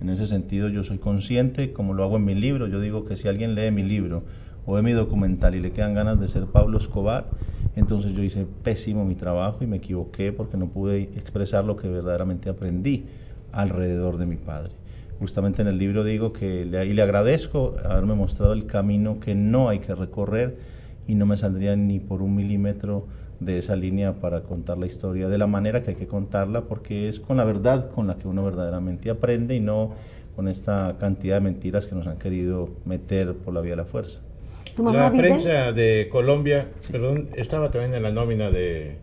Speaker 2: En ese sentido yo soy consciente, como lo hago en mi libro, yo digo que si alguien lee mi libro o ve mi documental y le quedan ganas de ser Pablo Escobar, entonces yo hice pésimo mi trabajo y me equivoqué porque no pude expresar lo que verdaderamente aprendí alrededor de mi padre. Justamente en el libro digo que le agradezco haberme mostrado el camino que no hay que recorrer y no me saldría ni por 1 milímetro de esa línea para contar la historia de la manera que hay que contarla, porque es con la verdad con la que uno verdaderamente aprende y no con esta cantidad de mentiras que nos han querido meter por la vía de la fuerza.
Speaker 6: La prensa de Colombia, perdón, ¿estaba también en la nómina de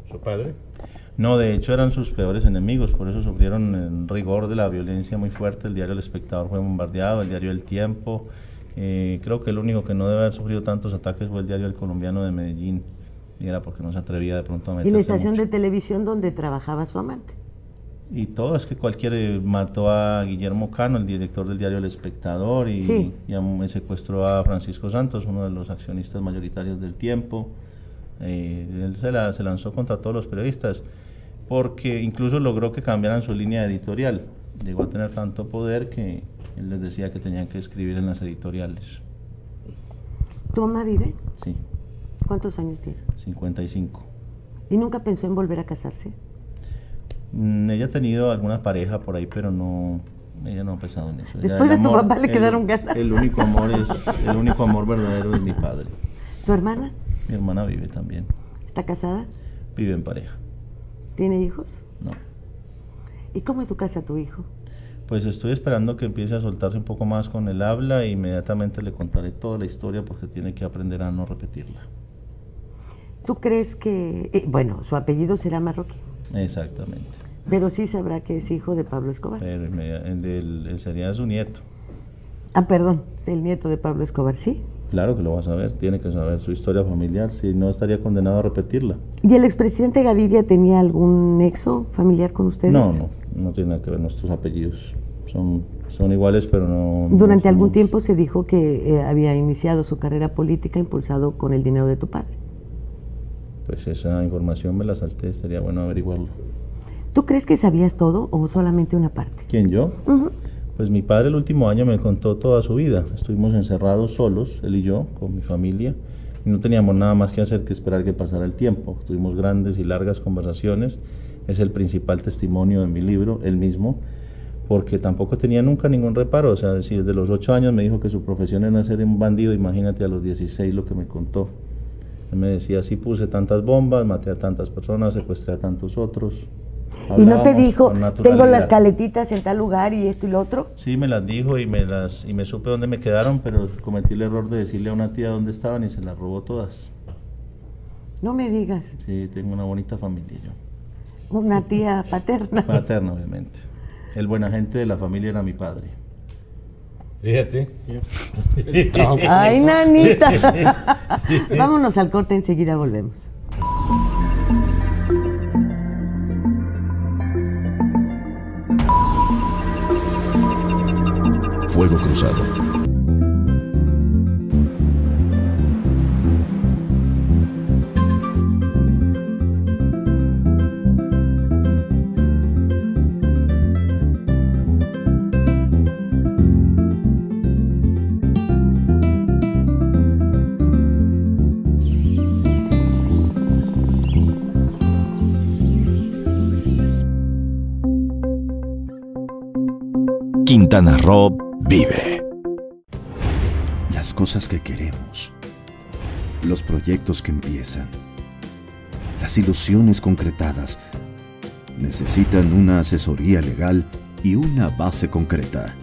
Speaker 6: su padre?
Speaker 2: No, de hecho eran sus peores enemigos, por eso sufrieron el rigor de la violencia muy fuerte. El diario El Espectador fue bombardeado, el diario El Tiempo. Creo que el único que no debe haber sufrido tantos ataques fue el diario El Colombiano de Medellín, y era porque no se atrevía de pronto a meterse.
Speaker 1: ¿Y la estación
Speaker 2: mucho
Speaker 1: de televisión donde trabajaba su amante?
Speaker 2: Y todo, es que cualquiera mató a Guillermo Cano, el director del diario El Espectador, y secuestró a Francisco Santos, uno de los accionistas mayoritarios del Tiempo. Él se lanzó contra todos los periodistas, porque incluso logró que cambiaran su línea editorial. Llegó a tener tanto poder que él les decía que tenían que escribir en las editoriales.
Speaker 1: ¿Tu mamá vive?
Speaker 2: Sí.
Speaker 1: ¿Cuántos años tiene?
Speaker 2: 55.
Speaker 1: ¿Y nunca pensó en volver a casarse?
Speaker 2: Ella ha tenido alguna pareja por ahí, pero no, ella no ha pensado en eso.
Speaker 1: Después de tu papá le quedaron ganas.
Speaker 2: El único amor verdadero es mi padre.
Speaker 1: ¿Tu hermana?
Speaker 2: Mi hermana vive también.
Speaker 1: ¿Está casada?
Speaker 2: Vive en pareja.
Speaker 1: ¿Tiene hijos?
Speaker 2: No.
Speaker 1: ¿Y cómo educas a tu hijo?
Speaker 2: Pues estoy esperando que empiece a soltarse un poco más con el habla e inmediatamente le contaré toda la historia porque tiene que aprender a no repetirla.
Speaker 1: ¿Tú crees que, bueno, su apellido será Marroquín?
Speaker 2: Exactamente.
Speaker 1: Pero sí sabrá que es hijo de Pablo Escobar.
Speaker 2: Pero él sería su nieto.
Speaker 1: Ah, perdón, el nieto de Pablo Escobar, ¿sí?
Speaker 2: Claro que lo va a saber, tiene que saber su historia familiar, si no estaría condenado a repetirla.
Speaker 1: ¿Y el expresidente Gaviria tenía algún nexo familiar con ustedes?
Speaker 2: No tiene nada que ver, nuestros apellidos son iguales, pero no...
Speaker 1: Durante algún tiempo se dijo que había iniciado su carrera política impulsado con el dinero de tu padre.
Speaker 2: Pues esa información me la salté, sería bueno averiguarlo.
Speaker 1: ¿Tú crees que sabías todo o solamente una parte?
Speaker 2: ¿Quién, yo? Pues mi padre el último año me contó toda su vida. Estuvimos encerrados solos, él y yo, con mi familia, y no teníamos nada más que hacer que esperar que pasara el tiempo. Tuvimos grandes y largas conversaciones. Es el principal testimonio de mi libro, él mismo, porque tampoco tenía nunca ningún reparo. O sea, si desde los 8 años me dijo que su profesión era ser un bandido, imagínate a los 16 lo que me contó. Él me decía, sí puse tantas bombas, maté a tantas personas, secuestré a tantos otros.
Speaker 1: ¿Y no te dijo, tengo las caletitas en tal lugar y esto y lo otro?
Speaker 2: Sí, me las dijo y me supe dónde me quedaron, pero cometí el error de decirle a una tía dónde estaban y se las robó todas.
Speaker 1: No me digas.
Speaker 2: Sí, tengo una bonita familia yo.
Speaker 1: Una tía paterna.
Speaker 2: Paterna, obviamente. El buen agente de la familia era mi padre.
Speaker 6: Fíjate.
Speaker 1: Ay, nanita. Vámonos al corte, enseguida volvemos.
Speaker 3: Fuego Cruzado. Quintana Roo vive. Las cosas que queremos, los proyectos que empiezan, las ilusiones concretadas necesitan una asesoría legal y una base concreta.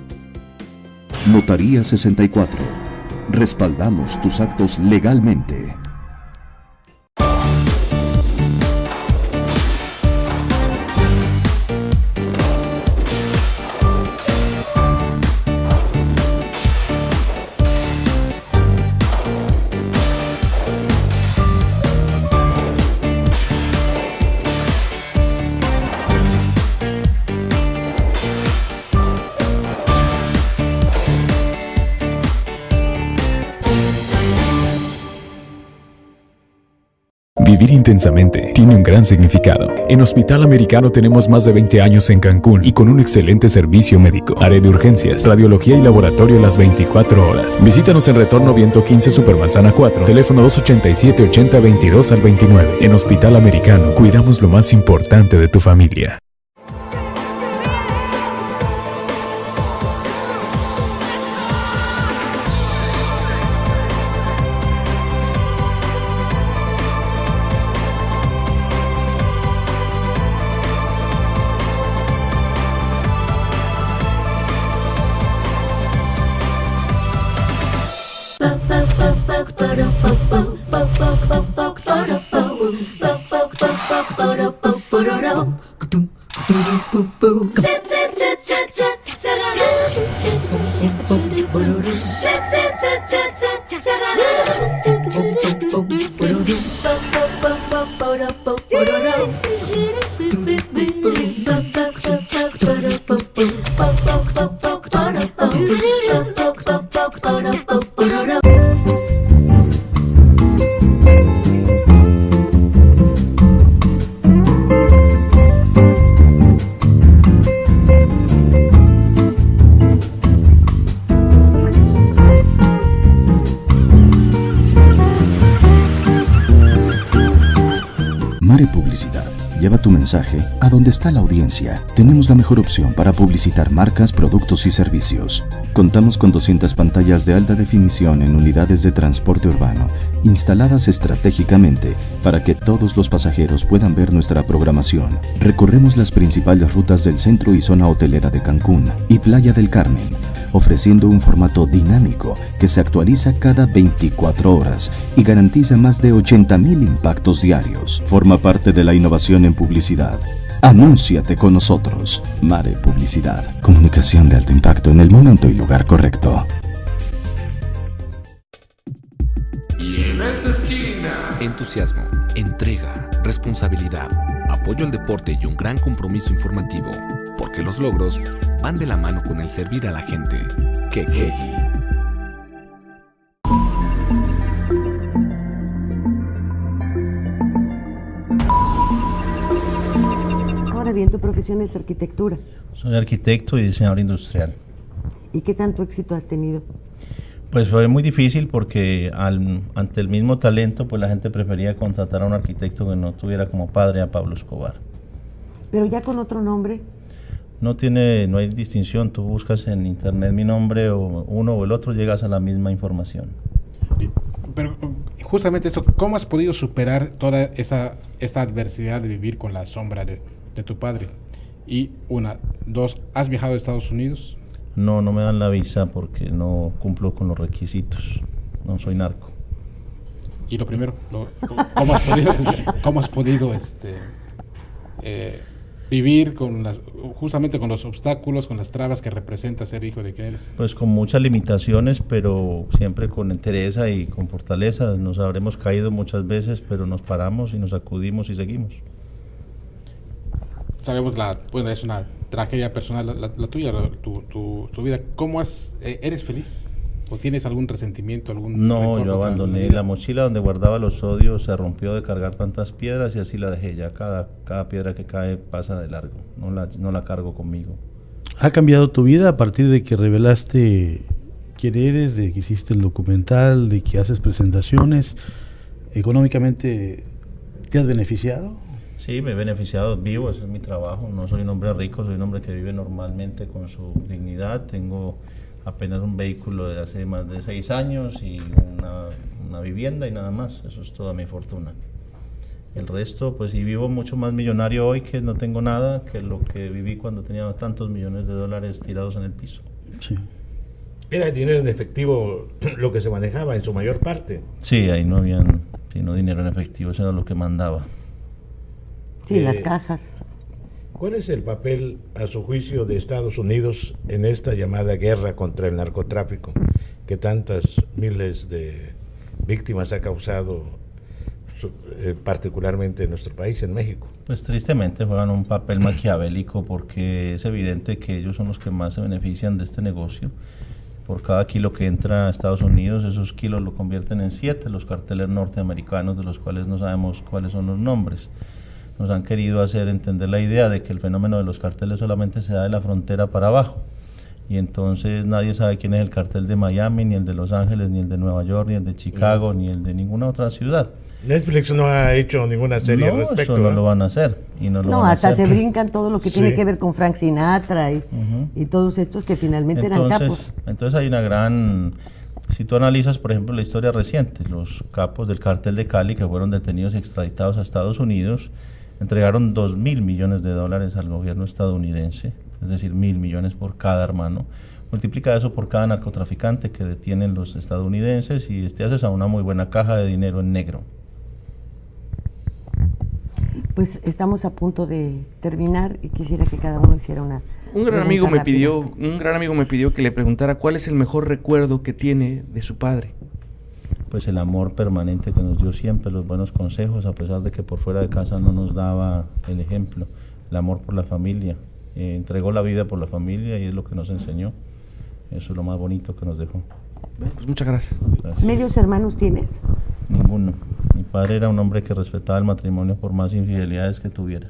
Speaker 3: Notaría 64. Respaldamos tus actos legalmente.
Speaker 10: Vivir intensamente tiene un gran significado. En Hospital Americano tenemos más de 20 años en Cancún y con un excelente servicio médico. Área de urgencias, radiología y laboratorio las 24 horas. Visítanos en Retorno Viento 15 Supermanzana 4, teléfono 287-8022 al 29. En Hospital Americano cuidamos lo más importante de tu familia.
Speaker 3: Mare Publicidad. Lleva tu mensaje a donde está la audiencia. Tenemos la mejor opción para publicitar marcas, productos y servicios. Contamos con 200 pantallas de alta definición en unidades de transporte urbano, instaladas estratégicamente para que todos los pasajeros puedan ver nuestra programación. Recorremos las principales rutas del centro y zona hotelera de Cancún y Playa del Carmen, ofreciendo un formato dinámico que se actualiza cada 24 horas y garantiza más de 80,000 impactos diarios. Forma parte de la innovación en publicidad. Anúnciate con nosotros. Mare Publicidad. Comunicación de alto impacto en el momento y lugar correcto.
Speaker 9: Y en esta esquina, entusiasmo, entrega, responsabilidad, apoyo al deporte y un gran compromiso informativo, porque los logros van de la mano con el servir a la gente. ¿Qué?
Speaker 1: Ahora bien, tu profesión es arquitectura.
Speaker 2: Soy arquitecto y diseñador industrial.
Speaker 1: ¿Y qué tanto éxito has tenido?
Speaker 2: Pues fue muy difícil porque ante el mismo talento, pues la gente prefería contratar a un arquitecto que no tuviera como padre a Pablo Escobar.
Speaker 1: Pero ya con otro nombre.
Speaker 2: No hay distinción, tú buscas en internet mi nombre o uno o el otro, llegas a la misma información.
Speaker 7: Pero justamente esto, ¿cómo has podido superar toda esta adversidad de vivir con la sombra de tu padre? Y dos, ¿has viajado a Estados Unidos?
Speaker 2: No me dan la visa porque no cumplo con los requisitos, no soy narco.
Speaker 7: Y lo primero, ¿cómo has podido vivir justamente con los obstáculos, con las trabas que representa ser hijo de quien eres?
Speaker 2: Pues con muchas limitaciones, pero siempre con entereza y con fortaleza. Nos habremos caído muchas veces, pero nos paramos y nos sacudimos y seguimos.
Speaker 7: Sabemos es una tragedia personal la tuya, tu vida. ¿Cómo eres feliz? ¿O tienes algún resentimiento?
Speaker 2: No, yo abandoné la mochila donde guardaba los odios, se rompió de cargar tantas piedras y así la dejé. Ya cada piedra que cae pasa de largo, no la cargo conmigo.
Speaker 8: ¿Ha cambiado tu vida a partir de que revelaste quién eres, de que hiciste el documental, de que haces presentaciones? ¿Económicamente te has beneficiado?
Speaker 2: Sí, me he beneficiado, vivo, ese es mi trabajo. No soy un hombre rico, soy un hombre que vive normalmente con su dignidad. Tengo apenas un vehículo de hace más de 6 años y una vivienda y nada más. Eso es toda mi fortuna. El resto, pues, y vivo mucho más millonario hoy, que no tengo nada, que lo que viví cuando tenía tantos millones de dólares tirados en el piso.
Speaker 8: Sí.
Speaker 6: Era dinero en efectivo lo que se manejaba en su mayor parte.
Speaker 2: Sí, ahí no habían, sino dinero en efectivo, eso era lo que mandaba.
Speaker 1: Sí, las cajas.
Speaker 6: ¿Cuál es el papel, a su juicio, de Estados Unidos en esta llamada guerra contra el narcotráfico, que tantas miles de víctimas ha causado, particularmente en nuestro país, en México?
Speaker 2: Pues tristemente juegan un papel maquiavélico, porque es evidente que ellos son los que más se benefician de este negocio. Por cada kilo que entra a Estados Unidos, esos kilos lo convierten en 7 los carteles norteamericanos, de los cuales no sabemos cuáles son los nombres. Nos han querido hacer entender la idea de que el fenómeno de los carteles solamente se da de la frontera para abajo, y entonces nadie sabe quién es el cartel de Miami, ni el de Los Ángeles, ni el de Nueva York, ni el de Chicago, ni el de ninguna otra ciudad.
Speaker 6: Netflix no ha hecho ninguna serie al respecto.
Speaker 2: Eso no lo van a hacer.
Speaker 1: No, hasta se brincan todo lo que tiene que ver con Frank Sinatra y todos estos que finalmente eran capos.
Speaker 2: Entonces hay una gran... Si tú analizas, por ejemplo, la historia reciente, los capos del cartel de Cali, que fueron detenidos y extraditados a Estados Unidos, entregaron $2.000 millones al gobierno estadounidense, es decir, 1.000 millones por cada hermano. Multiplica eso por cada narcotraficante que detienen los estadounidenses y te haces a una muy buena caja de dinero en negro.
Speaker 1: Pues estamos a punto de terminar y quisiera que cada uno hiciera una...
Speaker 5: Un gran amigo me pidió que le preguntara cuál es el mejor recuerdo que tiene de su padre.
Speaker 2: Pues el amor permanente que nos dio siempre, los buenos consejos, a pesar de que por fuera de casa no nos daba el ejemplo, el amor por la familia, entregó la vida por la familia y es lo que nos enseñó. Eso es lo más bonito que nos dejó.
Speaker 5: Bueno, pues muchas gracias.
Speaker 1: ¿Medios hermanos tienes?
Speaker 2: Ninguno. Mi padre era un hombre que respetaba el matrimonio por más infidelidades que tuviera.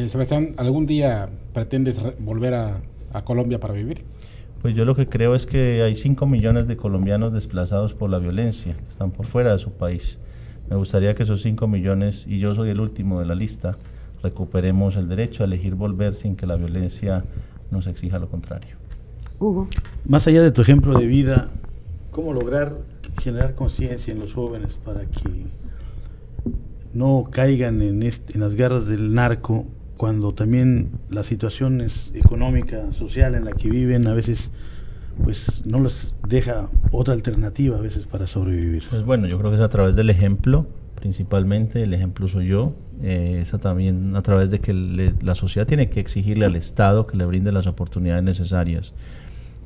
Speaker 7: Sebastián, ¿algún día pretendes volver a Colombia para vivir?
Speaker 2: Pues yo lo que creo es que hay 5 millones de colombianos desplazados por la violencia, que están por fuera de su país. Me gustaría que esos 5 millones, y yo soy el último de la lista, recuperemos el derecho a elegir volver sin que la violencia nos exija lo contrario.
Speaker 1: Hugo.
Speaker 8: Más allá de tu ejemplo de vida, ¿cómo lograr generar conciencia en los jóvenes para que no caigan en las garras del narco, cuando también la situación económica, social en la que viven a veces pues no les deja otra alternativa a veces para sobrevivir?
Speaker 2: Pues bueno, yo creo que es a través del ejemplo, principalmente el ejemplo soy yo, es también a través de que la sociedad tiene que exigirle al Estado que le brinde las oportunidades necesarias.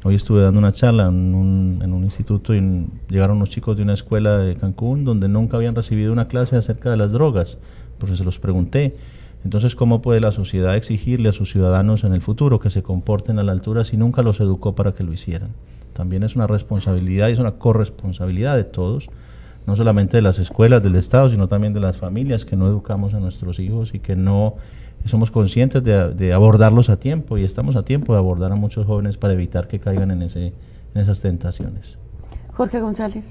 Speaker 2: Hoy estuve dando una charla en un instituto y llegaron unos chicos de una escuela de Cancún donde nunca habían recibido una clase acerca de las drogas, porque se los pregunté. Entonces, ¿cómo puede la sociedad exigirle a sus ciudadanos en el futuro que se comporten a la altura si nunca los educó para que lo hicieran? También es una responsabilidad y es una corresponsabilidad de todos, no solamente de las escuelas, del Estado, sino también de las familias que no educamos a nuestros hijos y que no somos conscientes de abordarlos a tiempo, y estamos a tiempo de abordar a muchos jóvenes para evitar que caigan en esas tentaciones.
Speaker 1: Jorge González.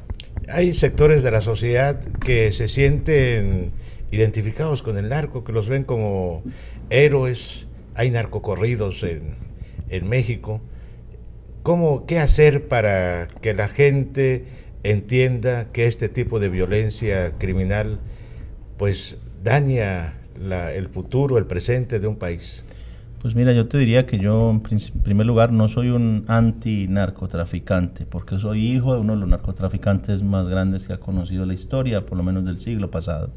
Speaker 6: Hay sectores de la sociedad que se sienten identificados con el narco, que los ven como héroes. Hay narcocorridos en México. ¿Qué hacer para que la gente entienda que este tipo de violencia criminal pues daña el futuro, el presente de un país?
Speaker 2: Pues mira, yo te diría que yo en primer lugar no soy un anti-narcotraficante, porque soy hijo de uno de los narcotraficantes más grandes que ha conocido la historia, por lo menos del siglo pasado.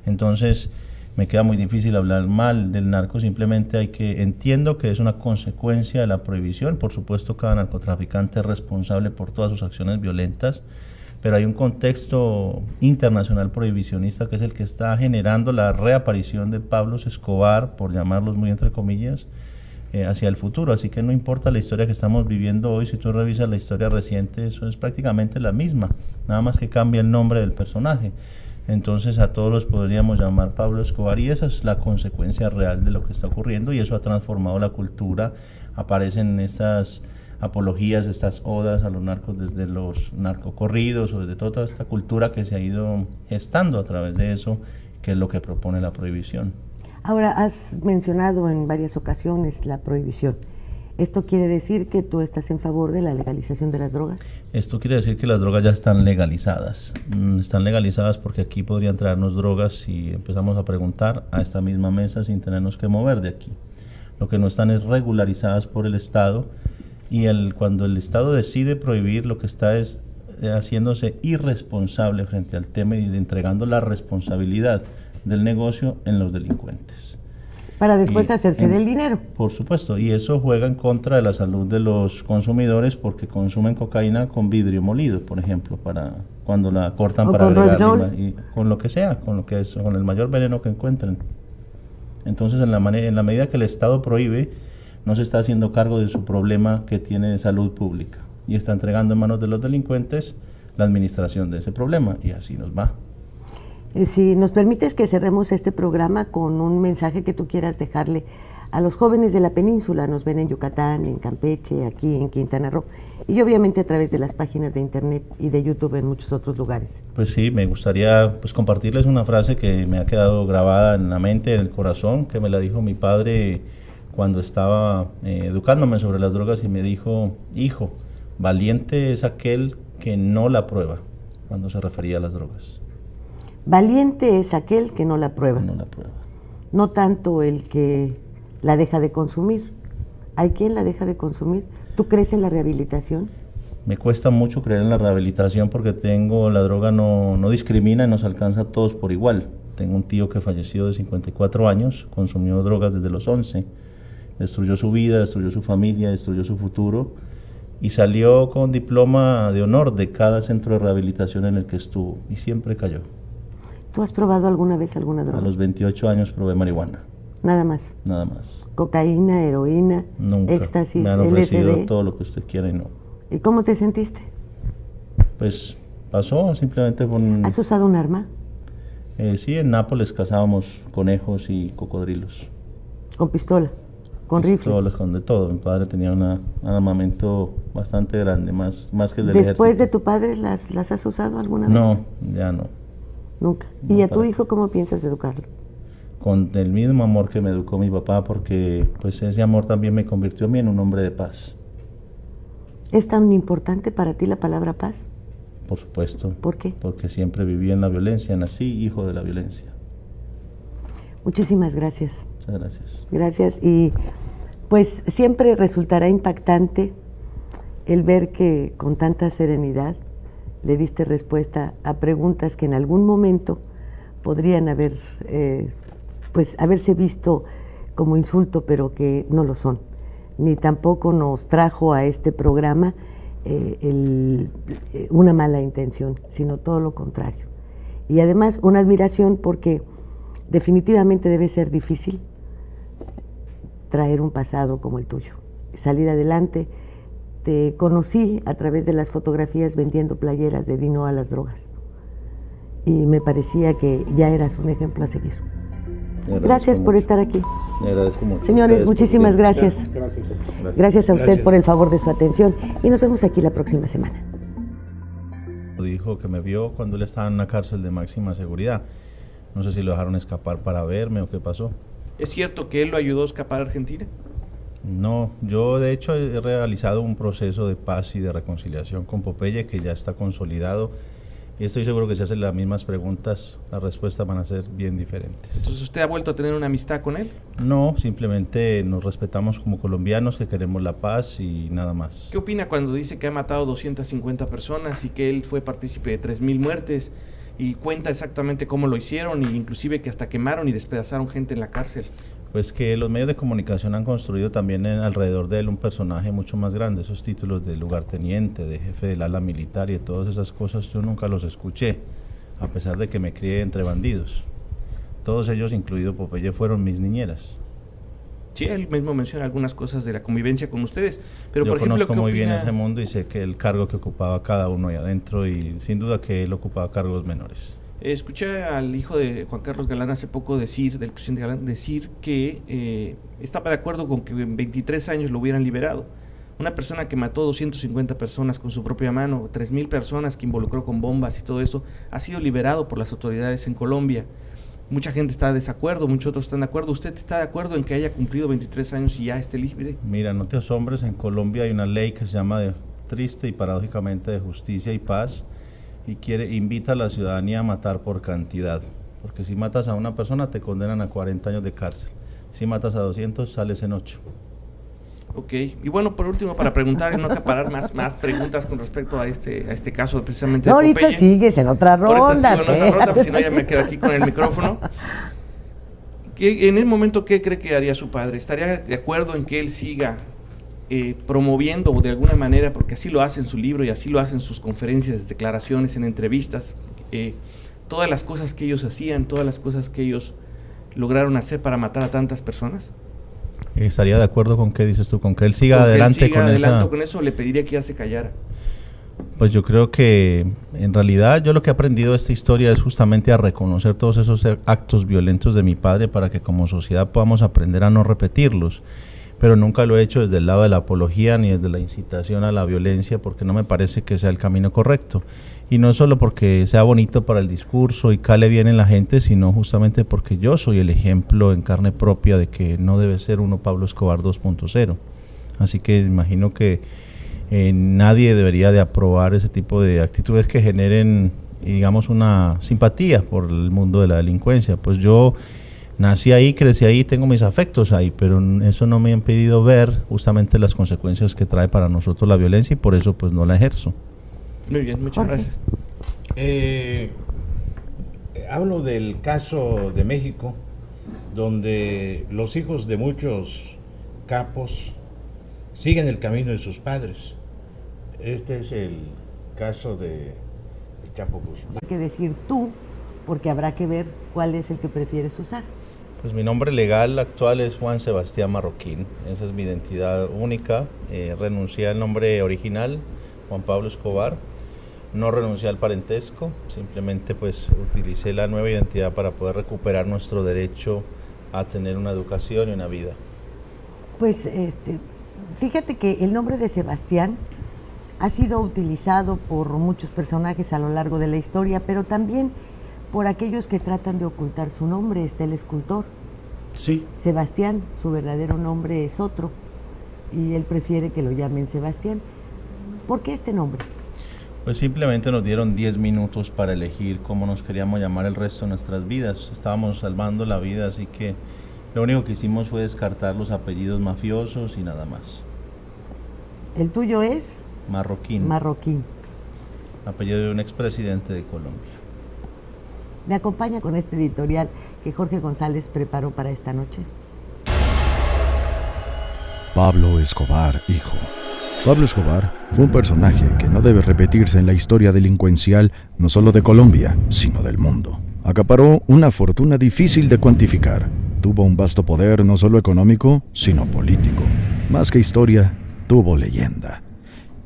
Speaker 2: Entonces me queda muy difícil hablar mal del narco, simplemente entiendo que es una consecuencia de la prohibición. Por supuesto, cada narcotraficante es responsable por todas sus acciones violentas, pero hay un contexto internacional prohibicionista que es el que está generando la reaparición de Pablos Escobar, por llamarlos muy entre comillas, hacia el futuro. Así que no importa la historia que estamos viviendo hoy, si tú revisas la historia reciente, eso es prácticamente la misma, nada más que cambia el nombre del personaje. Entonces a todos los podríamos llamar Pablo Escobar, y esa es la consecuencia real de lo que está ocurriendo, y eso ha transformado la cultura. Aparecen estas apologías, estas odas a los narcos desde los narcocorridos o desde toda esta cultura que se ha ido gestando a través de eso, que es lo que propone la prohibición.
Speaker 1: Ahora, has mencionado en varias ocasiones la prohibición. ¿Esto quiere decir que tú estás en favor de la legalización de las drogas?
Speaker 2: Esto quiere decir que las drogas ya están legalizadas. Están legalizadas porque aquí podrían traernos drogas si empezamos a preguntar a esta misma mesa sin tenernos que mover de aquí. Lo que no están es regularizadas por el Estado, y cuando el Estado decide prohibir, lo que está es haciéndose irresponsable frente al tema y entregando la responsabilidad del negocio en los delincuentes.
Speaker 1: Para después hacerse del dinero.
Speaker 2: Por supuesto, y eso juega en contra de la salud de los consumidores, porque consumen cocaína con vidrio molido, por ejemplo, para cuando la cortan, o para agregarle, y con lo que sea, con el mayor veneno que encuentren. Entonces, en la medida que el Estado prohíbe, no se está haciendo cargo de su problema que tiene de salud pública, y está entregando en manos de los delincuentes la administración de ese problema, y así nos va.
Speaker 1: Si nos permites que cerremos este programa con un mensaje que tú quieras dejarle a los jóvenes de la península, nos ven en Yucatán, en Campeche, aquí en Quintana Roo, y obviamente a través de las páginas de internet y de YouTube en muchos otros lugares.
Speaker 2: Pues sí, me gustaría compartirles una frase que me ha quedado grabada en la mente, en el corazón, que me la dijo mi padre cuando estaba educándome sobre las drogas, y me dijo: hijo, valiente es aquel que no la prueba, cuando se refería a las drogas.
Speaker 1: Valiente es aquel que no la prueba.
Speaker 2: No la prueba.
Speaker 1: No tanto el que la deja de consumir. ¿Hay quien la deja de consumir? ¿Tú crees en la rehabilitación?
Speaker 2: Me cuesta mucho creer en la rehabilitación porque la droga no discrimina y nos alcanza a todos por igual. Tengo un tío que falleció de 54 años, consumió drogas desde los 11, destruyó su vida, destruyó su familia, destruyó su futuro, y salió con diploma de honor de cada centro de rehabilitación en el que estuvo, y siempre cayó.
Speaker 1: ¿Tú has probado alguna vez alguna droga?
Speaker 2: A los 28 años probé marihuana.
Speaker 1: Nada más.
Speaker 2: Nada más.
Speaker 1: Cocaína, heroína,
Speaker 2: nunca.
Speaker 1: Éxtasis,
Speaker 2: me han ofrecido
Speaker 1: LSD.
Speaker 2: todo lo que usted quiera y no.
Speaker 1: ¿Y cómo te sentiste?
Speaker 2: Pues pasó simplemente con...
Speaker 1: ¿Has usado un arma?
Speaker 2: Sí, en Nápoles cazábamos conejos y cocodrilos.
Speaker 1: ¿Con pistola? ¿Con rifle?
Speaker 2: Pistolas, con de todo. Mi padre tenía un armamento bastante grande, más que el del
Speaker 1: ¿Después
Speaker 2: ejército.
Speaker 1: de tu padre las has usado alguna vez?
Speaker 2: No, ya no.
Speaker 1: Nunca.
Speaker 2: No,
Speaker 1: ¿Y a tu hijo cómo piensas educarlo?
Speaker 2: Con el mismo amor que me educó mi papá, porque pues ese amor también me convirtió a mí en un hombre de paz.
Speaker 1: ¿Es tan importante para ti la palabra paz?
Speaker 2: Por supuesto.
Speaker 1: ¿Por qué?
Speaker 2: Porque siempre viví en la violencia, nací hijo de la violencia.
Speaker 1: Muchísimas gracias.
Speaker 2: Muchas gracias.
Speaker 1: Gracias, y pues siempre resultará impactante el ver que con tanta serenidad le diste respuesta a preguntas que en algún momento podrían haberse visto como insulto, pero que no lo son. Ni tampoco nos trajo a este programa una mala intención, sino todo lo contrario. Y además una admiración, porque definitivamente debe ser difícil traer un pasado como el tuyo, salir adelante. Te conocí a través de las fotografías vendiendo playeras de Dino a las drogas, y me parecía que ya eras un ejemplo a seguir. Gracias por estar aquí.
Speaker 2: Le agradezco mucho.
Speaker 1: Señores, muchísimas gracias. Gracias a usted
Speaker 2: Gracias
Speaker 1: por el favor de su atención, y nos vemos aquí la próxima semana.
Speaker 2: Dijo que me vio cuando él estaba en una cárcel de máxima seguridad. No sé si lo dejaron escapar para verme o qué pasó.
Speaker 5: ¿Es cierto que él lo ayudó a escapar a Argentina?
Speaker 2: No, yo de hecho he realizado un proceso de paz y de reconciliación con Popeye que ya está consolidado, y estoy seguro que si hacen las mismas preguntas, las respuestas van a ser bien diferentes.
Speaker 5: Entonces, ¿usted ha vuelto a tener una amistad con él?
Speaker 2: No, simplemente nos respetamos como colombianos, que queremos la paz y nada más.
Speaker 5: ¿Qué opina cuando dice que ha matado 250 personas y que él fue partícipe de 3,000 muertes, y cuenta exactamente cómo lo hicieron, e inclusive que hasta quemaron y despedazaron gente en la cárcel?
Speaker 2: Pues que los medios de comunicación han construido también alrededor de él un personaje mucho más grande. Esos títulos de lugarteniente, de jefe del ala militar y de todas esas cosas yo nunca los escuché, a pesar de que me crié entre bandidos. Todos ellos, incluido Popeye, fueron mis niñeras.
Speaker 5: Sí, él mismo menciona algunas cosas de la convivencia con ustedes, pero
Speaker 2: yo
Speaker 5: por ejemplo,
Speaker 2: conozco muy bien ese mundo y sé que el cargo que ocupaba cada uno ahí adentro, y sin duda que él ocupaba cargos menores.
Speaker 5: Escuché al hijo de Juan Carlos Galán hace poco del presidente Galán, decir que estaba de acuerdo con que en 23 años lo hubieran liberado. Una persona que mató 250 personas con su propia mano, 3,000 personas que involucró con bombas y todo eso, ha sido liberado por las autoridades en Colombia. Mucha gente está de desacuerdo, muchos otros están de acuerdo. ¿Usted está de acuerdo en que haya cumplido 23 años y ya esté libre?
Speaker 2: Mira, no te asombres, en Colombia hay una ley que se llama triste y paradójicamente de justicia y paz, y invita a la ciudadanía a matar por cantidad, porque si matas a una persona te condenan a 40 años de cárcel, si matas a 200 sales en 8.
Speaker 5: Ok, y bueno, por último, para preguntar y no acaparar más preguntas con respecto a este caso precisamente
Speaker 1: no,
Speaker 5: de Popeye.
Speaker 1: ahorita sigues en otra ronda.
Speaker 5: Ahorita sigo en otra ronda, pues si no ya me quedo aquí con el micrófono. En ese momento, ¿qué cree que haría su padre? ¿Estaría de acuerdo en que él siga promoviendo de alguna manera, porque así lo hace en su libro y así lo hace en sus conferencias, declaraciones, en entrevistas, todas las cosas que ellos hacían, todas las cosas que ellos lograron hacer para matar a tantas personas?
Speaker 2: ¿Estaría de acuerdo con qué dices tú? ¿Con que él siga adelante
Speaker 5: con eso? ¿Le pediría que ya se callara?
Speaker 2: Pues yo creo que en realidad yo lo que he aprendido de esta historia es justamente a reconocer todos esos actos violentos de mi padre para que como sociedad podamos aprender a no repetirlos. Pero nunca lo he hecho desde el lado de la apología ni desde la incitación a la violencia, porque no me parece que sea el camino correcto. Y no solo porque sea bonito para el discurso y cale bien en la gente, sino justamente porque yo soy el ejemplo en carne propia de que no debe ser uno Pablo Escobar 2.0. Así que imagino que nadie debería de aprobar ese tipo de actitudes que generen, digamos, una simpatía por el mundo de la delincuencia. Pues yo nací ahí, crecí ahí, tengo mis afectos ahí, pero eso no me ha impedido ver justamente las consecuencias que trae para nosotros la violencia y por eso pues no la ejerzo.
Speaker 5: Muy bien, muchas gracias.
Speaker 6: Hablo del caso de México, donde los hijos de muchos capos siguen el camino de sus padres. Este es el caso de Chapo Guzmán.
Speaker 1: Hay que decir tú, porque habrá que ver cuál es el que prefieres usar.
Speaker 2: Pues mi nombre legal actual es Juan Sebastián Marroquín, esa es mi identidad única. Renuncié al nombre original, Juan Pablo Escobar. No renuncié al parentesco, simplemente pues utilicé la nueva identidad para poder recuperar nuestro derecho a tener una educación y una vida.
Speaker 1: Pues fíjate que el nombre de Sebastián ha sido utilizado por muchos personajes a lo largo de la historia, pero también por aquellos que tratan de ocultar su nombre. Está el escultor.
Speaker 8: Sí.
Speaker 1: Sebastián, su verdadero nombre es otro, y él prefiere que lo llamen Sebastián. ¿Por qué este nombre?
Speaker 2: Pues simplemente nos dieron 10 minutos para elegir cómo nos queríamos llamar el resto de nuestras vidas. Estábamos salvando la vida, así que lo único que hicimos fue descartar los apellidos mafiosos y nada más.
Speaker 1: ¿El tuyo es?
Speaker 2: Marroquín.
Speaker 1: Marroquín.
Speaker 2: Apellido de un expresidente de Colombia.
Speaker 1: Me acompaña con este editorial que Jorge González preparó para esta noche.
Speaker 3: Pablo Escobar, hijo. Pablo Escobar fue un personaje que no debe repetirse en la historia delincuencial no solo de Colombia, sino del mundo. Acaparó una fortuna difícil de cuantificar. Tuvo un vasto poder no solo económico, sino político. Más que historia, tuvo leyenda.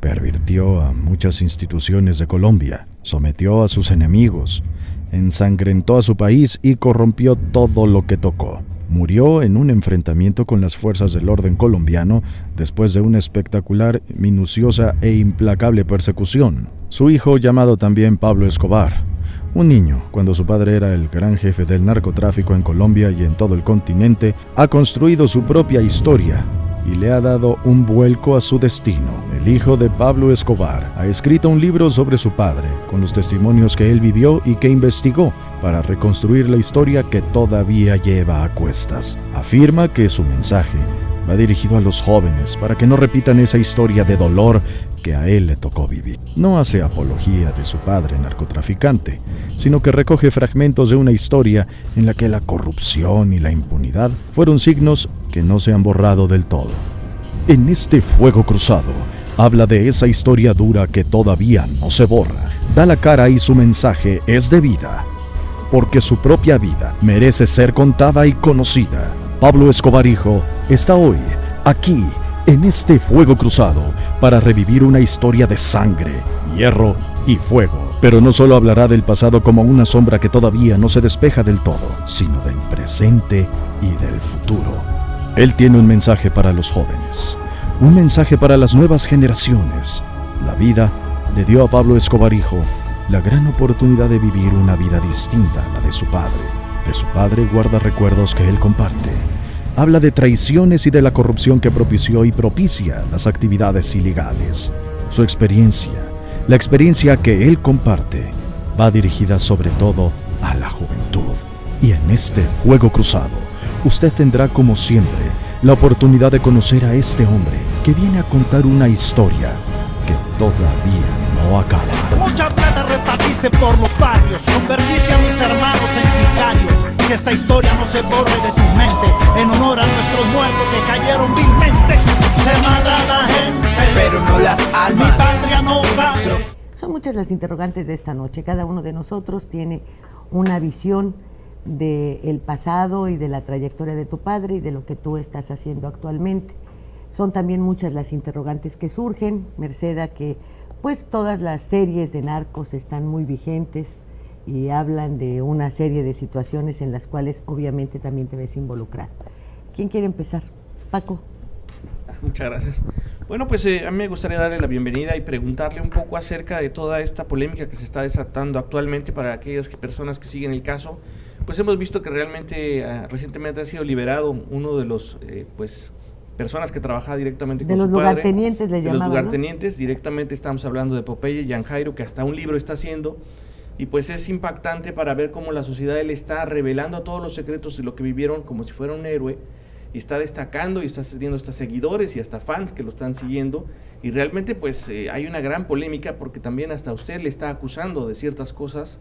Speaker 3: Pervirtió a muchas instituciones de Colombia, sometió a sus enemigos, ensangrentó a su país y corrompió todo lo que tocó. Murió en un enfrentamiento con las fuerzas del orden colombiano después de una espectacular, minuciosa e implacable persecución. Su hijo, llamado también Pablo Escobar, un niño, cuando su padre era el gran jefe del narcotráfico en Colombia y en todo el continente, ha construido su propia historia y le ha dado un vuelco a su destino. El hijo de Pablo Escobar ha escrito un libro sobre su padre, con los testimonios que él vivió y que investigó para reconstruir la historia que todavía lleva a cuestas. Afirma que su mensaje va dirigido a los jóvenes para que no repitan esa historia de dolor que a él le tocó vivir. No hace apología de su padre narcotraficante, sino que recoge fragmentos de una historia en la que la corrupción y la impunidad fueron signos que no se han borrado del todo. En este Fuego Cruzado, habla de esa historia dura que todavía no se borra. Da la cara y su mensaje es de vida, porque su propia vida merece ser contada y conocida. Pablo Escobar, hijo, está hoy, aquí, en este Fuego Cruzado, para revivir una historia de sangre, hierro y fuego. Pero no solo hablará del pasado como una sombra que todavía no se despeja del todo, sino del presente y del futuro. Él tiene un mensaje para los jóvenes, un mensaje para las nuevas generaciones. La vida le dio a Pablo Escobar, hijo, la gran oportunidad de vivir una vida distinta a la de su padre, De su padre guarda recuerdos que él comparte. Habla de traiciones y de la corrupción que propició y propicia las actividades ilegales. Su experiencia, la experiencia que él comparte, va dirigida sobre todo a la juventud. Y en este fuego cruzado, usted tendrá como siempre la oportunidad de conocer a este hombre que viene a contar una historia que todavía no acaba.
Speaker 4: Mucha plata repartiste por los barrios, convertiste a mis hermanos en sicarios. Que esta historia no se borre de tu mente, en honor a nuestros muertos que cayeron vilmente. Se mata a la gente, pero no las almas. Mi patria no vale.
Speaker 1: Son muchas las interrogantes de esta noche. Cada uno de nosotros tiene una visión del pasado y de la trayectoria de tu padre y de lo que tú estás haciendo actualmente. Son también muchas las interrogantes que surgen, merced a que pues todas las series de narcos están muy vigentes y hablan de una serie de situaciones en las cuales obviamente también te ves involucrado. ¿Quién quiere empezar? Paco.
Speaker 5: Muchas gracias. Bueno, pues a mí me gustaría darle la bienvenida y preguntarle un poco acerca de toda esta polémica que se está desatando actualmente para aquellas personas que siguen el caso. Pues hemos visto que realmente recientemente ha sido liberado uno de los personas que trabajaba directamente con su padre.
Speaker 1: De los lugartenientes le llamaban,
Speaker 5: de los lugartenientes, ¿no? Directamente estamos hablando de Popeye Jan Jairo, que hasta un libro está haciendo. Y pues es impactante para ver cómo la sociedad le está revelando todos los secretos de lo que vivieron como si fuera un héroe. Y está destacando y está teniendo hasta seguidores y hasta fans que lo están siguiendo. Y realmente pues hay una gran polémica porque también hasta usted le está acusando de ciertas cosas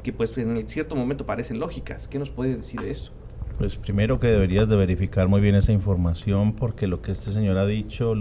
Speaker 5: que pues en cierto momento parecen lógicas. ¿Qué nos puede decir de esto?
Speaker 2: Pues primero que deberías de verificar muy bien esa información porque lo que este señor ha dicho